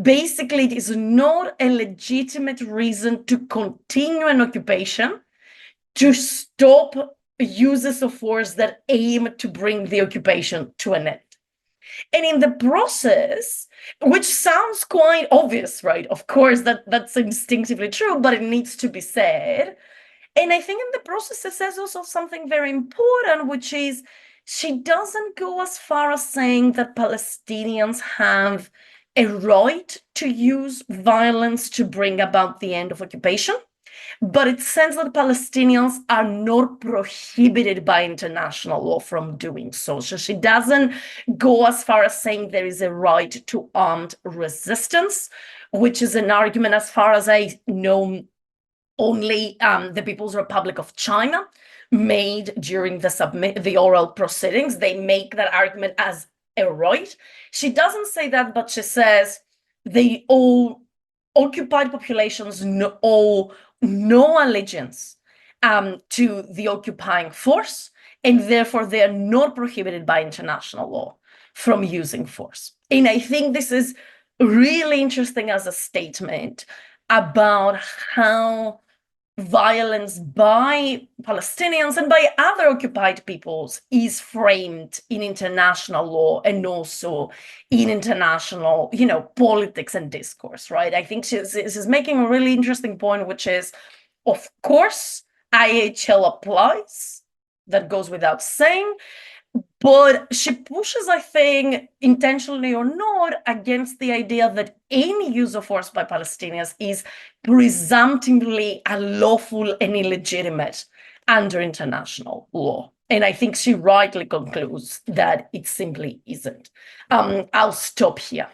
Basically, it is not a legitimate reason to continue an occupation, to stop uses of force that aim to bring the occupation to an end. And in the process, which sounds quite obvious, right? Of course, that's instinctively true, but it needs to be said. And I think in the process, it says also something very important, which is she doesn't go as far as saying that Palestinians have a right to use violence to bring about the end of occupation, but it says that Palestinians are not prohibited by international law from doing so. So she doesn't go as far as saying there is a right to armed resistance, which is an argument, as far as I know, only the People's Republic of China made during the oral proceedings. They make that argument as a right. She doesn't say that, but she says they all occupied populations owe no allegiance to the occupying force, and therefore they are not prohibited by international law from using force. And I think this is really interesting as a statement about how violence by Palestinians and by other occupied peoples is framed in international law and also in international, politics and discourse, right? I think she's making a really interesting point, which is, of course, IHL applies. That goes without saying. But she pushes, I think, intentionally or not, against the idea that any use of force by Palestinians is presumptively unlawful and illegitimate under international law. And I think she rightly concludes that it simply isn't. I'll stop here.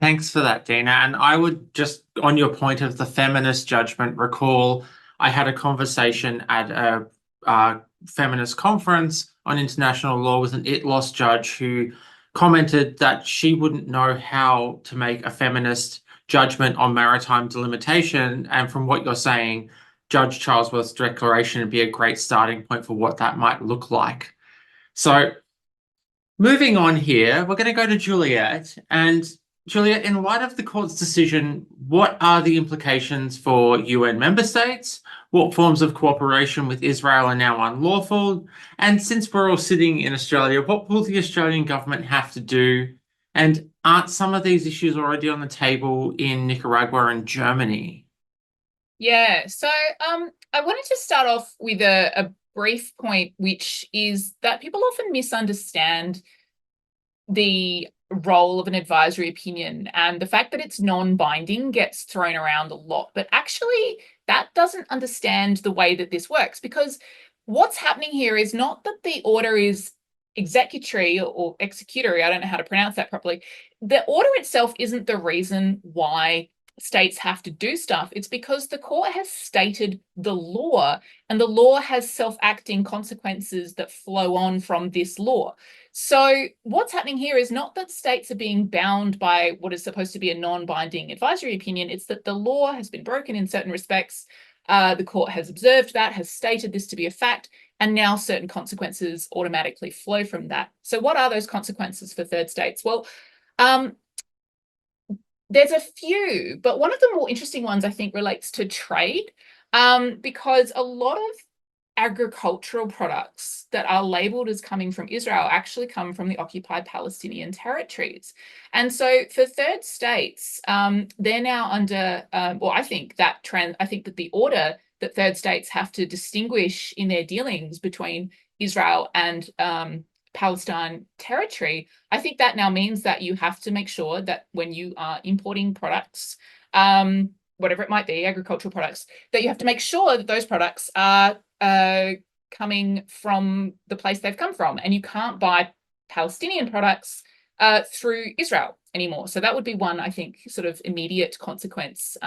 Thanks for that, Dina. And I would just, on your point of the feminist judgment, recall I had a conversation at a feminist conference on international law with an ITLOS judge who commented that she wouldn't know how to make a feminist judgment on maritime delimitation. And from what you're saying, Judge Charlesworth's declaration would be a great starting point for what that might look like. So moving on here, we're going to go to Juliette. And Juliette, in light of the court's decision, what are the implications for UN member states? What forms of cooperation with Israel are now unlawful? And since we're all sitting in Australia, what will the Australian government have to do? And aren't some of these issues already on the table in Nicaragua and Germany? Yeah, so I wanted to start off with a brief point, which is that people often misunderstand the role of an advisory opinion, and the fact that it's non-binding gets thrown around a lot, but actually that doesn't understand the way that this works, because what's happening here is not that the order is executory or executory, I don't know how to pronounce that properly. The order itself isn't the reason why states have to do stuff. It's because the court has stated the law, and the law has self-acting consequences that flow on from this law. So what's happening here is not that states are being bound by what is supposed to be a non-binding advisory opinion. It's that the law has been broken in certain respects. The court has observed that, has stated this to be a fact, and now certain consequences automatically flow from that. So what are those consequences for third states? Well, there's a few, but one of the more interesting ones I think relates to trade, because a lot of agricultural products that are labeled as coming from Israel actually come from the occupied Palestinian territories. And so for third states, they're now under, I think that the order that third states have to distinguish in their dealings between Israel and Palestine territory, I think that now means that you have to make sure that when you are importing products, whatever it might be, agricultural products, that you have to make sure that those products are coming from the place they've come from, and you can't buy Palestinian products through Israel anymore. So that would be one, I think, sort of immediate consequence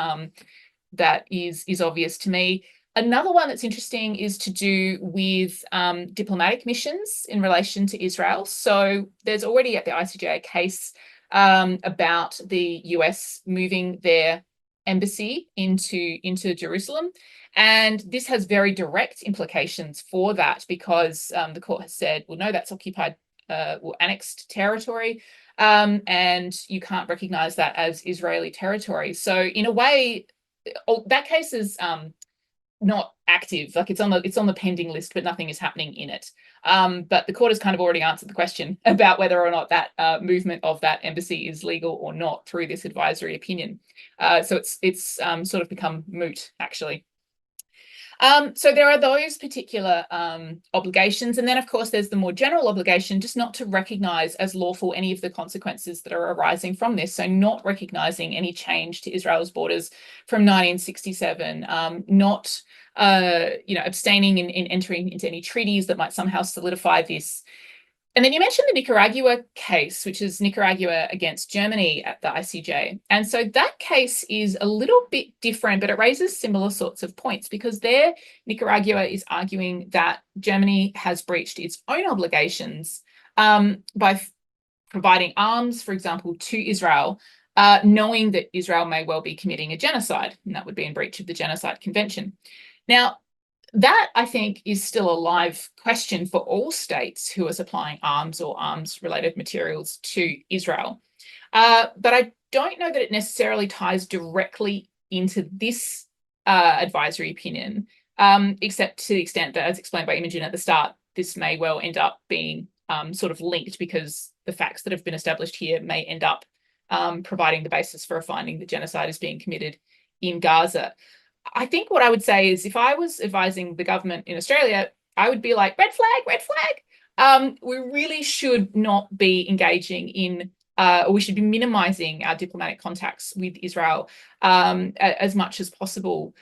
that is obvious to me. Another one that's interesting is to do with diplomatic missions in relation to Israel. So there's already at the ICJ a case about the US moving their embassy into Jerusalem. And this has very direct implications for that, because the court has said, well, no, that's occupied or annexed territory, and you can't recognize that as Israeli territory. So in a way, that case is not active, like it's on the pending list, but nothing is happening in it. But the court has kind of already answered the question about whether or not that movement of that embassy is legal or not through this advisory opinion. So it's sort of become moot, actually. So there are those particular obligations. And then, of course, there's the more general obligation just not to recognise as lawful any of the consequences that are arising from this. So not recognising any change to Israel's borders from 1967, not abstaining in entering into any treaties that might somehow solidify this. And then you mentioned the Nicaragua case, which is Nicaragua against Germany at the ICJ. And so that case is a little bit different, but it raises similar sorts of points, because there Nicaragua is arguing that Germany has breached its own obligations by providing arms, for example, to Israel, knowing that Israel may well be committing a genocide, and that would be in breach of the Genocide Convention. Now, that, I think, is still a live question for all states who are supplying arms or arms-related materials to Israel. But I don't know that it necessarily ties directly into this advisory opinion, except to the extent that, as explained by Imogen at the start, this may well end up being sort of linked, because the facts that have been established here may end up providing the basis for a finding that genocide is being committed in Gaza. I think what I would say is, if I was advising the government in Australia, I would be like, red flag, red flag. We really should not be engaging in, or we should be minimizing our diplomatic contacts with Israel as much as possible,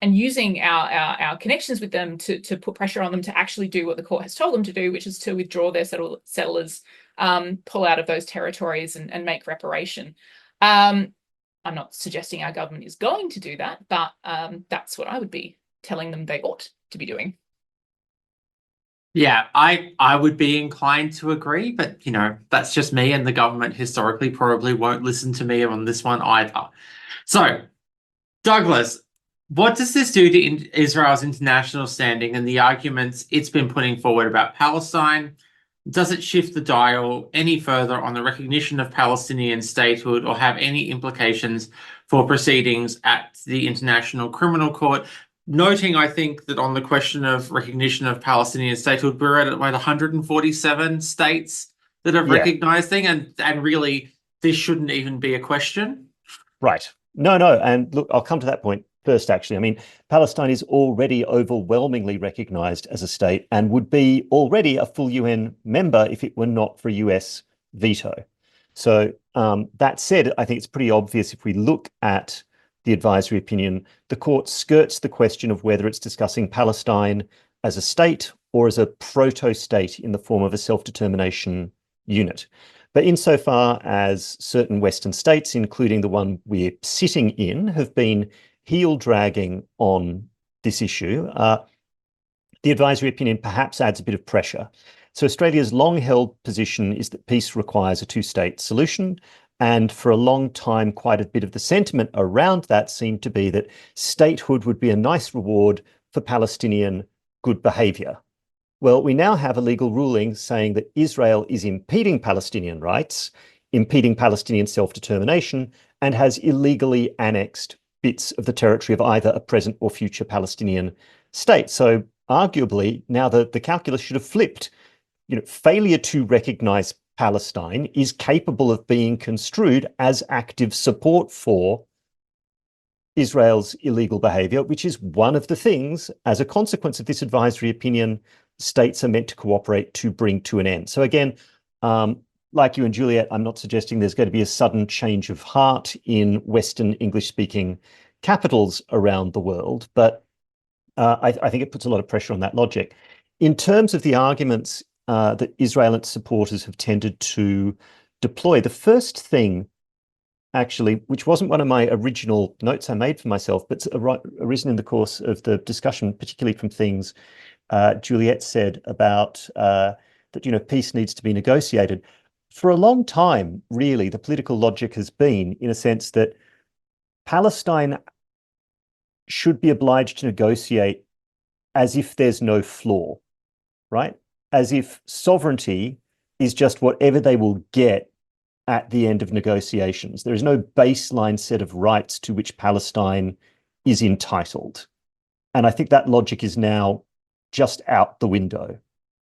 and using our connections with them to put pressure on them to actually do what the court has told them to do, which is to withdraw their settlers, pull out of those territories and make reparation. I'm not suggesting our government is going to do that, but that's what I would be telling them they ought to be doing. Yeah, I would be inclined to agree, but that's just me, and the government historically probably won't listen to me on this one either. So, Douglas, what does this do to Israel's international standing and the arguments it's been putting forward about Palestine? Does it shift the dial any further on the recognition of Palestinian statehood, or have any implications for proceedings at the International Criminal Court? Noting, I think, that on the question of recognition of Palestinian statehood, we're at about 147 states that have recognized things, and really, this shouldn't even be a question. Right. No. And look, I'll come to that point first, actually. I mean, Palestine is already overwhelmingly recognized as a state and would be already a full UN member if it were not for a US veto. So that said, I think it's pretty obvious, if we look at the advisory opinion, the court skirts the question of whether it's discussing Palestine as a state or as a proto-state in the form of a self-determination unit. But insofar as certain Western states, including the one we're sitting in, have been heel-dragging on this issue, the advisory opinion perhaps adds a bit of pressure. So Australia's long-held position is that peace requires a two-state solution, and for a long time, quite a bit of the sentiment around that seemed to be that statehood would be a nice reward for Palestinian good behaviour. Well, we now have a legal ruling saying that Israel is impeding Palestinian rights, impeding Palestinian self-determination, and has illegally annexed bits of the territory of either a present or future Palestinian state. So arguably, now the calculus should have flipped. Failure to recognize Palestine is capable of being construed as active support for Israel's illegal behavior, which is one of the things, as a consequence of this advisory opinion, states are meant to cooperate to bring to an end. So again, like you and Juliette, I'm not suggesting there's going to be a sudden change of heart in Western English-speaking capitals around the world, but I think it puts a lot of pressure on that logic. In terms of the arguments that Israel and its supporters have tended to deploy, the first thing actually, which wasn't one of my original notes I made for myself, but arisen in the course of the discussion, particularly from things Juliette said about that, peace needs to be negotiated. For a long time, really, the political logic has been, in a sense, that Palestine should be obliged to negotiate as if there's no flaw, right? As if sovereignty is just whatever they will get at the end of negotiations. There is no baseline set of rights to which Palestine is entitled. And I think that logic is now just out the window,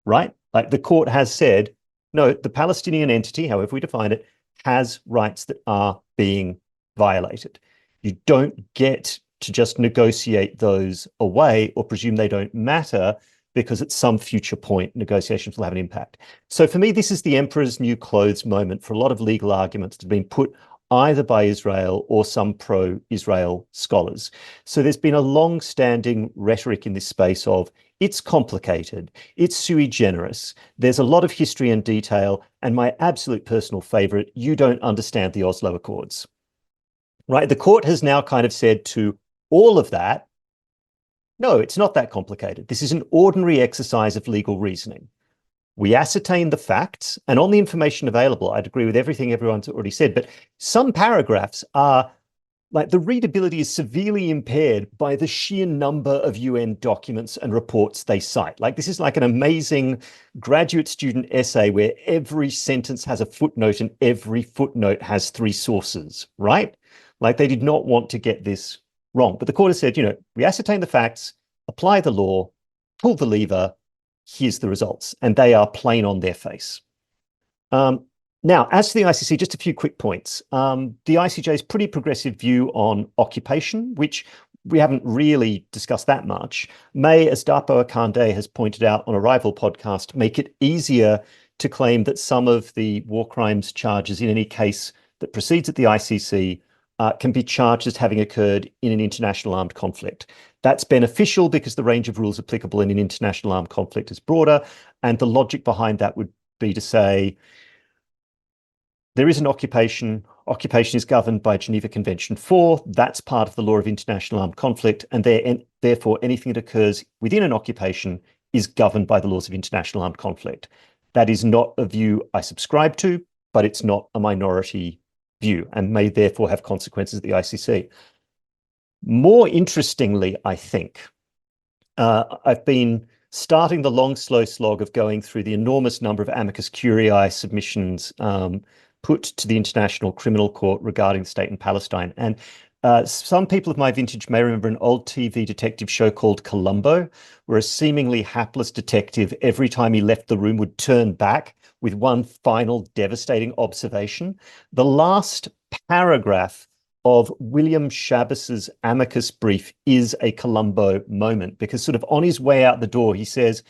right? Like the court has said, no, the Palestinian entity, however we define it, has rights that are being violated. You don't get to just negotiate those away or presume they don't matter because at some future point, negotiations will have an impact. So for me, this is the emperor's new clothes moment for a lot of legal arguments that have been put either by Israel or some pro-Israel scholars. So there's been a long-standing rhetoric in this space of it's complicated, it's sui generis, there's a lot of history and detail, and my absolute personal favorite, you don't understand the Oslo Accords. Right? The court has now kind of said to all of that, no, it's not that complicated. This is an ordinary exercise of legal reasoning. We ascertain the facts, and on the information available, I'd agree with everything everyone's already said, but some paragraphs are like the readability is severely impaired by the sheer number of UN documents and reports they cite. Like this is like an amazing graduate student essay where every sentence has a footnote and every footnote has 3 sources, right? Like they did not want to get this wrong. But the court has said, we ascertain the facts, apply the law, pull the lever, here's the results. And they are plain on their face. Now, as to the ICC, just a few quick points. The ICJ's pretty progressive view on occupation, which we haven't really discussed that much, may, as Dapo Akande has pointed out on a rival podcast, make it easier to claim that some of the war crimes charges in any case that proceeds at the ICC can be charged as having occurred in an international armed conflict. That's beneficial because the range of rules applicable in an international armed conflict is broader, and the logic behind that would be to say, there is an occupation. Occupation is governed by Geneva Convention 4. That's part of the law of international armed conflict. And therefore, anything that occurs within an occupation is governed by the laws of international armed conflict. That is not a view I subscribe to, but it's not a minority view and may therefore have consequences at the ICC. More interestingly, I think, I've been starting the long, slow slog of going through the enormous number of amicus curiae submissions put to the International Criminal Court regarding the state in Palestine. And some people of my vintage may remember an old TV detective show called Columbo, where a seemingly hapless detective, every time he left the room, would turn back with one final devastating observation. The last paragraph of William Shabbas's amicus brief is a Columbo moment, because sort of on his way out the door, he says,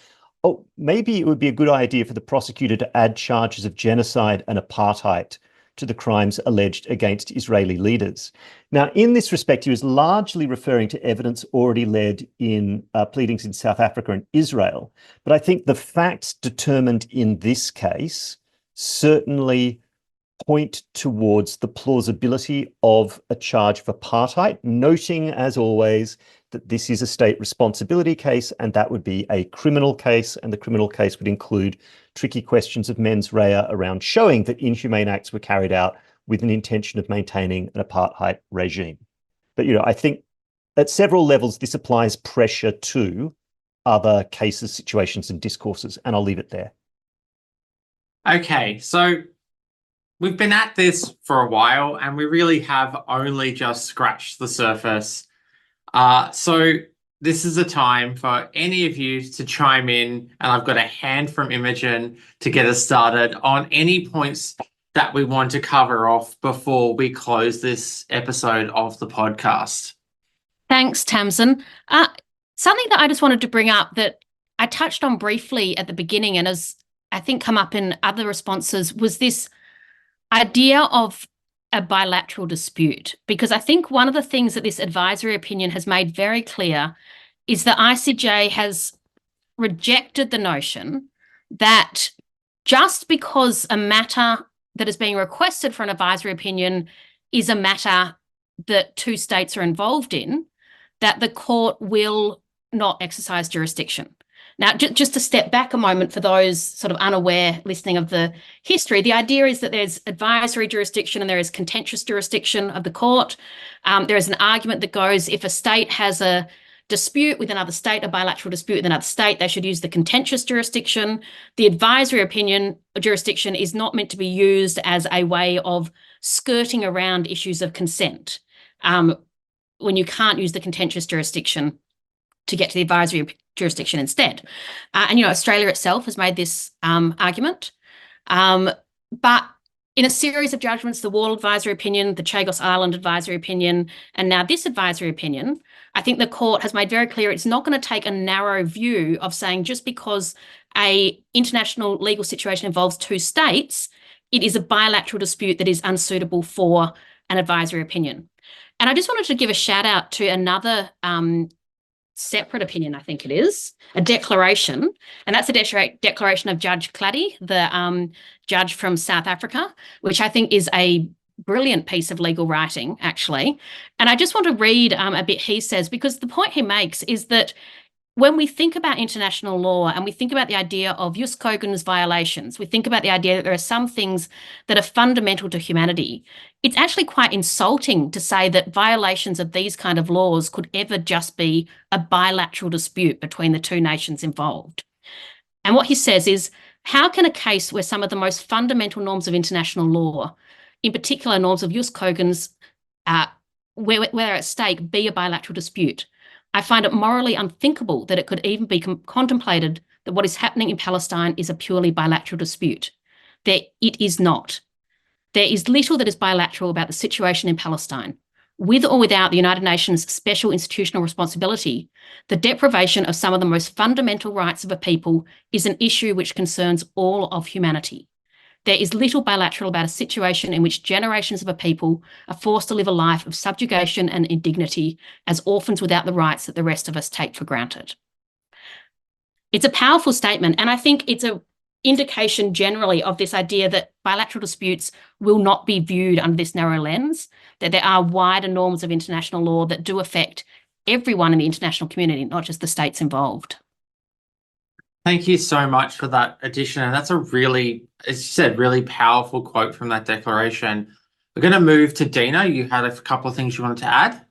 oh, maybe it would be a good idea for the prosecutor to add charges of genocide and apartheid to the crimes alleged against Israeli leaders. Now, in this respect, he was largely referring to evidence already led in pleadings in South Africa and Israel. But I think the facts determined in this case certainly point towards the plausibility of a charge of apartheid, noting, as always, that this is a state responsibility case, and that would be a criminal case, and the criminal case would include tricky questions of mens rea around showing that inhumane acts were carried out with an intention of maintaining an apartheid regime. But, I think at several levels, this applies pressure to other cases, situations, and discourses, and I'll leave it there. Okay, so we've been at this for a while, and we really have only just scratched the surface. So this is a time for any of you to chime in, and I've got a hand from Imogen to get us started on any points that we want to cover off before we close this episode of the podcast. Thanks, Tamsin. Something that I just wanted to bring up that I touched on briefly at the beginning and has, I think, come up in other responses was this idea of a bilateral dispute, because I think one of the things that this advisory opinion has made very clear is that ICJ has rejected the notion that just because a matter that is being requested for an advisory opinion is a matter that two states are involved in, that the court will not exercise jurisdiction. Now, just to step back a moment for those sort of unaware listening of the history, the idea is that there's advisory jurisdiction and there is contentious jurisdiction of the court. There is an argument that goes, if a state has a dispute with another state, a bilateral dispute with another state, they should use the contentious jurisdiction. The advisory opinion jurisdiction is not meant to be used as a way of skirting around issues of consent when you can't use the contentious jurisdiction to get to the advisory jurisdiction instead. And, Australia itself has made this argument. But in a series of judgments, the Wall advisory opinion, the Chagos Island advisory opinion, and now this advisory opinion, I think the court has made very clear it's not going to take a narrow view of saying just because a international legal situation involves two states, it is a bilateral dispute that is unsuitable for an advisory opinion. And I just wanted to give a shout out to another separate opinion, I think it is, a declaration, and that's a declaration of Judge Clady, the judge from South Africa, which I think is a brilliant piece of legal writing, actually. And I just want to read a bit he says, because the point he makes is that when we think about international law and we think about the idea of jus cogens violations, we think about the idea that there are some things that are fundamental to humanity. It's actually quite insulting to say that violations of these kind of laws could ever just be a bilateral dispute between the two nations involved. And what he says is, how can a case where some of the most fundamental norms of international law, in particular norms of jus cogens, where they're at stake, be a bilateral dispute? I find it morally unthinkable that it could even be contemplated that what is happening in Palestine is a purely bilateral dispute. It is not. There is little that is bilateral about the situation in Palestine. With or without the United Nations special institutional responsibility, the deprivation of some of the most fundamental rights of a people is an issue which concerns all of humanity. There is little bilateral about a situation in which generations of a people are forced to live a life of subjugation and indignity as orphans without the rights that the rest of us take for granted. It's a powerful statement, and I think it's an indication generally of this idea that bilateral disputes will not be viewed under this narrow lens, that there are wider norms of international law that do affect everyone in the international community, not just the states involved. Thank you so much for that addition. And that's a really, as you said, really powerful quote from that declaration. We're going to move to Dina. You had a couple of things you wanted to add?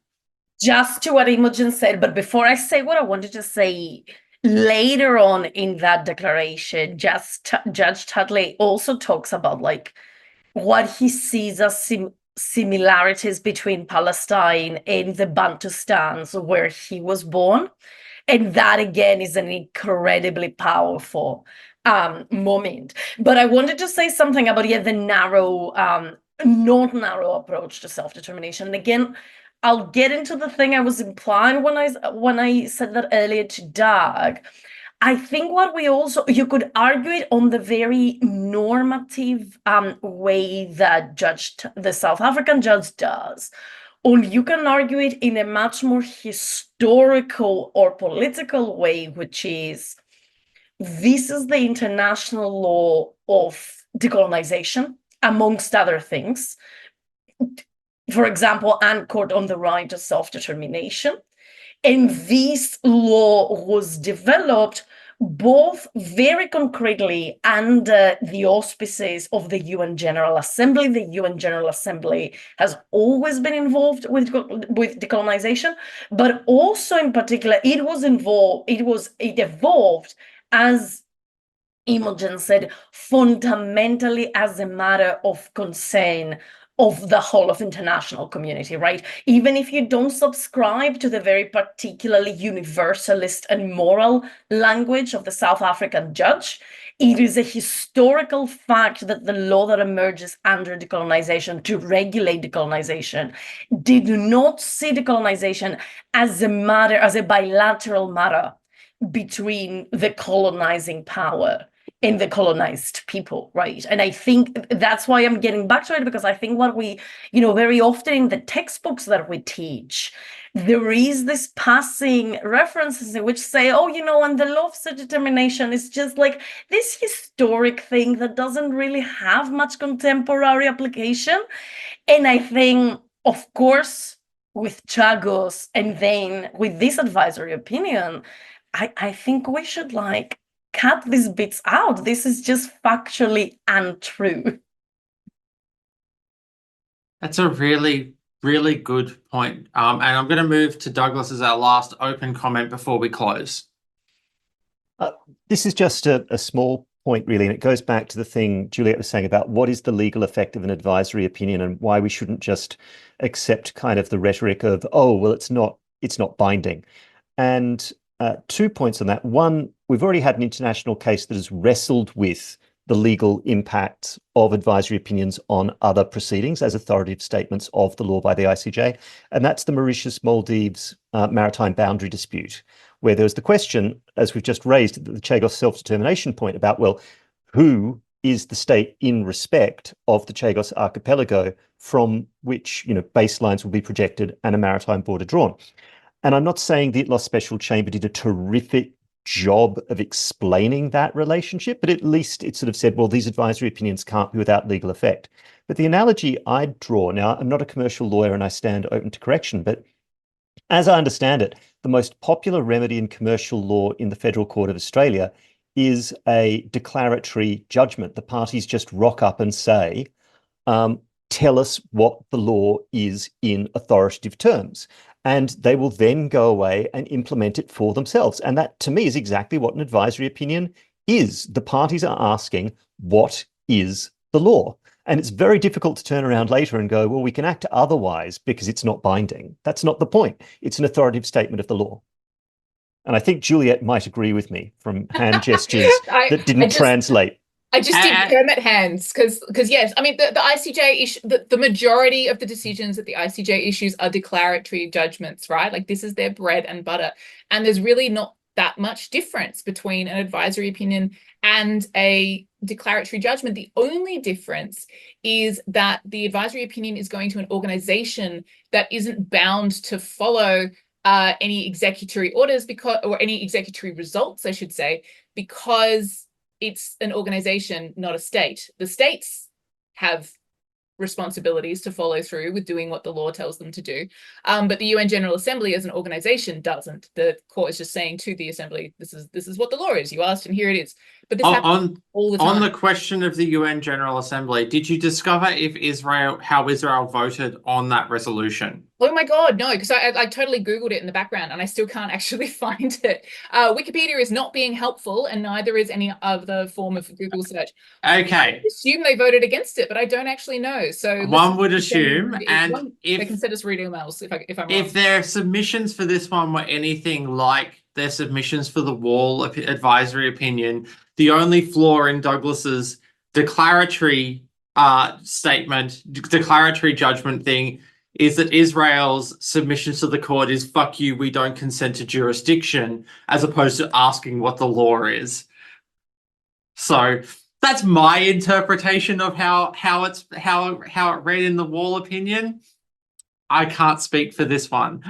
Just to what Imogen said, but before I say what I wanted to say, later on in that declaration, Judge Tudley also talks about what he sees as similarities between Palestine and the Bantustans where he was born. And that, again, is an incredibly powerful moment. But I wanted to say something about, the narrow, not narrow approach to self-determination. And again, I'll get into the thing I was implying when I said that earlier to Doug. I think what you could argue it on the very normative way that the South African judge does. Or you can argue it in a much more historical or political way, which is, this is the international law of decolonization, amongst other things. For example, anchored on the right of self-determination. And this law was developed both very concretely under the auspices of the UN General Assembly. The UN General Assembly has always been involved with decolonization, but also in particular, it evolved, as Imogen said, fundamentally as a matter of concern of the whole of international community, right? Even if you don't subscribe to the very particularly universalist and moral language of the South African judge, it is a historical fact that the law that emerges under decolonization to regulate decolonization did not see decolonization as a bilateral matter between the colonizing power in the colonized people, right? And I think that's why I'm getting back to it, because I think what we, very often in the textbooks that we teach, there is this passing references in which say, oh, and the law of self-determination is just like this historic thing that doesn't really have much contemporary application. And I think, of course, with Chagos and then with this advisory opinion, I think we should cut these bits out. This is just factually untrue. That's a really, really good point. And I'm going to move to Douglas as our last open comment before we close. This is just a small point, really, and it goes back to the thing Juliette was saying about what is the legal effect of an advisory opinion and why we shouldn't just accept kind of the rhetoric of, oh, well, it's not binding. And 2 points on that. One, we've already had an international case that has wrestled with the legal impact of advisory opinions on other proceedings as authoritative statements of the law by the ICJ, and that's the Mauritius-Maldives maritime boundary dispute, where there was the question, as we've just raised, the Chagos self-determination point about, well, who is the state in respect of the Chagos archipelago from which baselines will be projected and a maritime border drawn. And I'm not saying the ITLOS Special Chamber did a terrific job of explaining that relationship, but at least it sort of said, well, these advisory opinions can't be without legal effect. But the analogy I'd draw, now I'm not a commercial lawyer and I stand open to correction, but as I understand it, the most popular remedy in commercial law in the Federal Court of Australia is a declaratory judgment. The parties just rock up and say, tell us what the law is in authoritative terms. And they will then go away and implement it for themselves. And that, to me, is exactly what an advisory opinion is. The parties are asking, what is the law? And it's very difficult to turn around later and go, well, we can act otherwise because it's not binding. That's not the point. It's an authoritative statement of the law. And I think Juliette might agree with me from hand gestures that didn't translate. I just did hermit hands because yes, I mean the ICJ issue, the majority of the decisions that the ICJ issues are declaratory judgments, right? Like this is their bread and butter, and there's really not that much difference between an advisory opinion and a declaratory judgment. The only difference is that the advisory opinion is going to an organization that isn't bound to follow any executory orders or any executory results, I should say, because it's an organization, not a state. The states have responsibilities to follow through with doing what the law tells them to do. But the UN General Assembly as an organization doesn't. The court is just saying to the assembly, this is what the law is. You asked and here it is. But this happens all the time. On the question of the UN General Assembly, did you discover how Israel voted on that resolution? Oh my God, no, because I totally Googled it in the background and I still can't actually find it. Wikipedia is not being helpful and neither is any other form of Google search. Okay. I assume they voted against it, but I don't actually know. So one would assume, and if they can send us read emails if I'm wrong. If their submissions for this one were anything like their submissions for the Wall advisory opinion, the only flaw in Douglas's declaratory statement, declaratory judgment thing, is that Israel's submissions to the court is "fuck you, we don't consent to jurisdiction," as opposed to asking what the law is. So that's my interpretation of how it read in the Wall opinion. I can't speak for this one.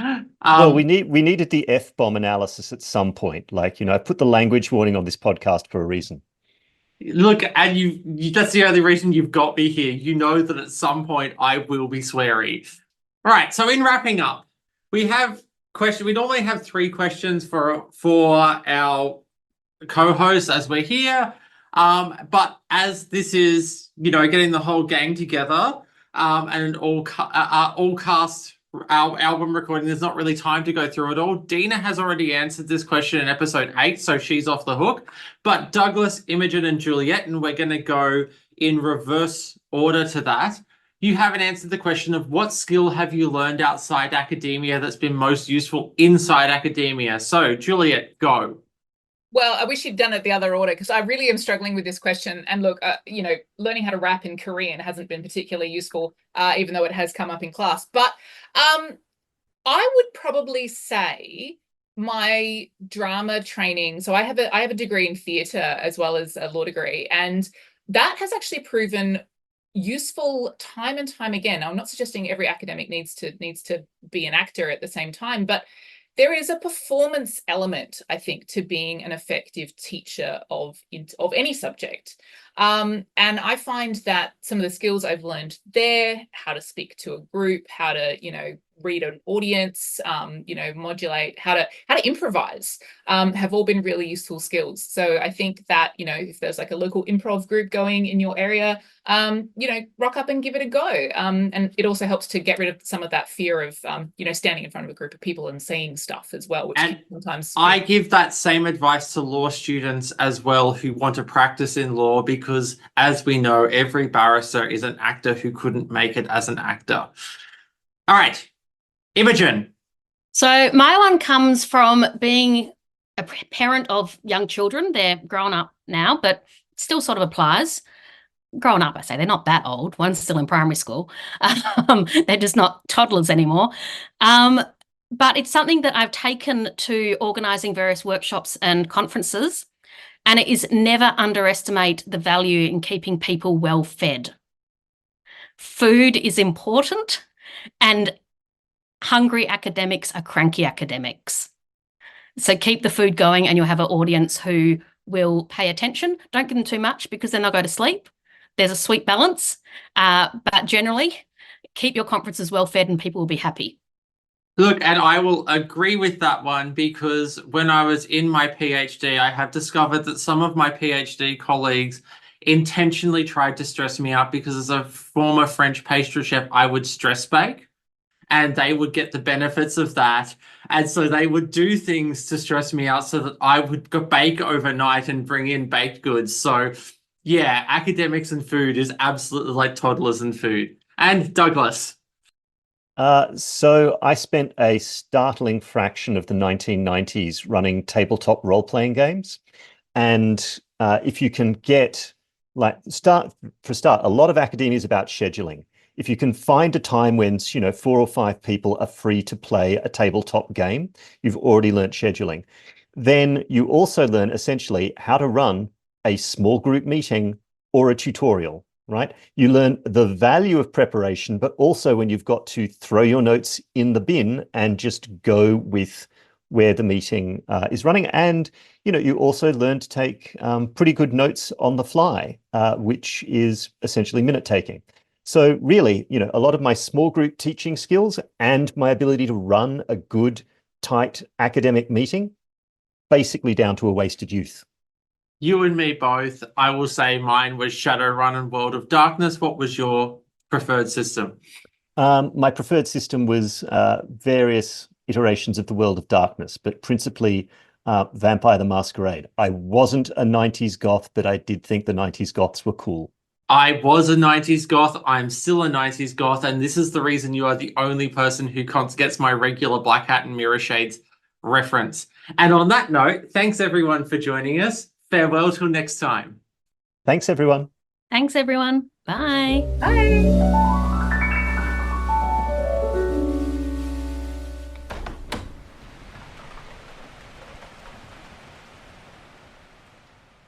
Well, we needed the F-bomb analysis at some point. Like, I put the language warning on this podcast for a reason. Look, and you that's the only reason you've got me here. You know that at some point I will be sweary. All right, so in wrapping up, we normally have 3 questions for our co-hosts as we're here. But as this is, getting the whole gang together, and all cast our album recording, there's not really time to go through it all. Dina has already answered this question in episode 8, so she's off the hook. But Douglas, Imogen, and Juliette, and we're going to go in reverse order to that. You haven't answered the question of what skill have you learned outside academia that's been most useful inside academia. So, Juliette, go. Well, I wish you'd done it the other order because I really am struggling with this question. And look, learning how to rap in Korean hasn't been particularly useful, even though it has come up in class. But I would probably say my drama training, so I have a degree in theatre as well as a law degree, and that has actually proven useful time and time again. I'm not suggesting every academic needs to be an actor at the same time, but there is a performance element, I think, to being an effective teacher of any subject. And I find that some of the skills I've learned there, how to speak to a group, how to, read an audience, modulate, how to improvise, have all been really useful skills. So I think that, if there's like a local improv group going in your area, rock up and give it a go. And it also helps to get rid of some of that fear of, standing in front of a group of people and saying stuff as well, which And sometimes I give that same advice to law students as well who want to practice in law, because as we know, every barrister is an actor who couldn't make it as an actor. All right, Imogen. So my one comes from being a parent of young children. They're grown up now, but still sort of applies. Grown up, I say, they're not that old. One's still in primary school. They're just not toddlers anymore. But it's something that I've taken to organising various workshops and conferences, and it is never underestimate the value in keeping people well fed. Food is important, and hungry academics are cranky academics. So keep the food going and you'll have an audience who will pay attention. Don't give them too much because then they'll go to sleep. There's a sweet balance, but generally keep your conferences well fed and people will be happy. Look, and I will agree with that one, because when I was in my PhD, I have discovered that some of my PhD colleagues intentionally tried to stress me out, because as a former French pastry chef, I would stress bake and they would get the benefits of that. And so they would do things to stress me out so that I would go bake overnight and bring in baked goods. So yeah, academics and food is absolutely like toddlers and food. And Douglas. So I spent a startling fraction of the 1990s running tabletop role-playing games. And if you can get, a lot of academia is about scheduling. If you can find a time when, 4 or 5 people are free to play a tabletop game, you've already learned scheduling. Then you also learn essentially how to run a small group meeting or a tutorial. Right? You learn the value of preparation, but also when you've got to throw your notes in the bin and just go with where the meeting is running. And, you also learn to take pretty good notes on the fly, which is essentially minute taking. So really, a lot of my small group teaching skills and my ability to run a good, tight academic meeting, basically down to a wasted youth. You and me both. I will say mine was Shadowrun and World of Darkness. What was your preferred system? My preferred system was various iterations of the World of Darkness, but principally Vampire the Masquerade. I wasn't a 90s goth, but I did think the 90s goths were cool. I was a 90s goth. I'm still a 90s goth, and this is the reason you are the only person who gets my regular Black Hat and Mirror Shades reference. And on that note, thanks everyone for joining us. Farewell till next time. Thanks, everyone. Thanks, everyone. Bye. Bye.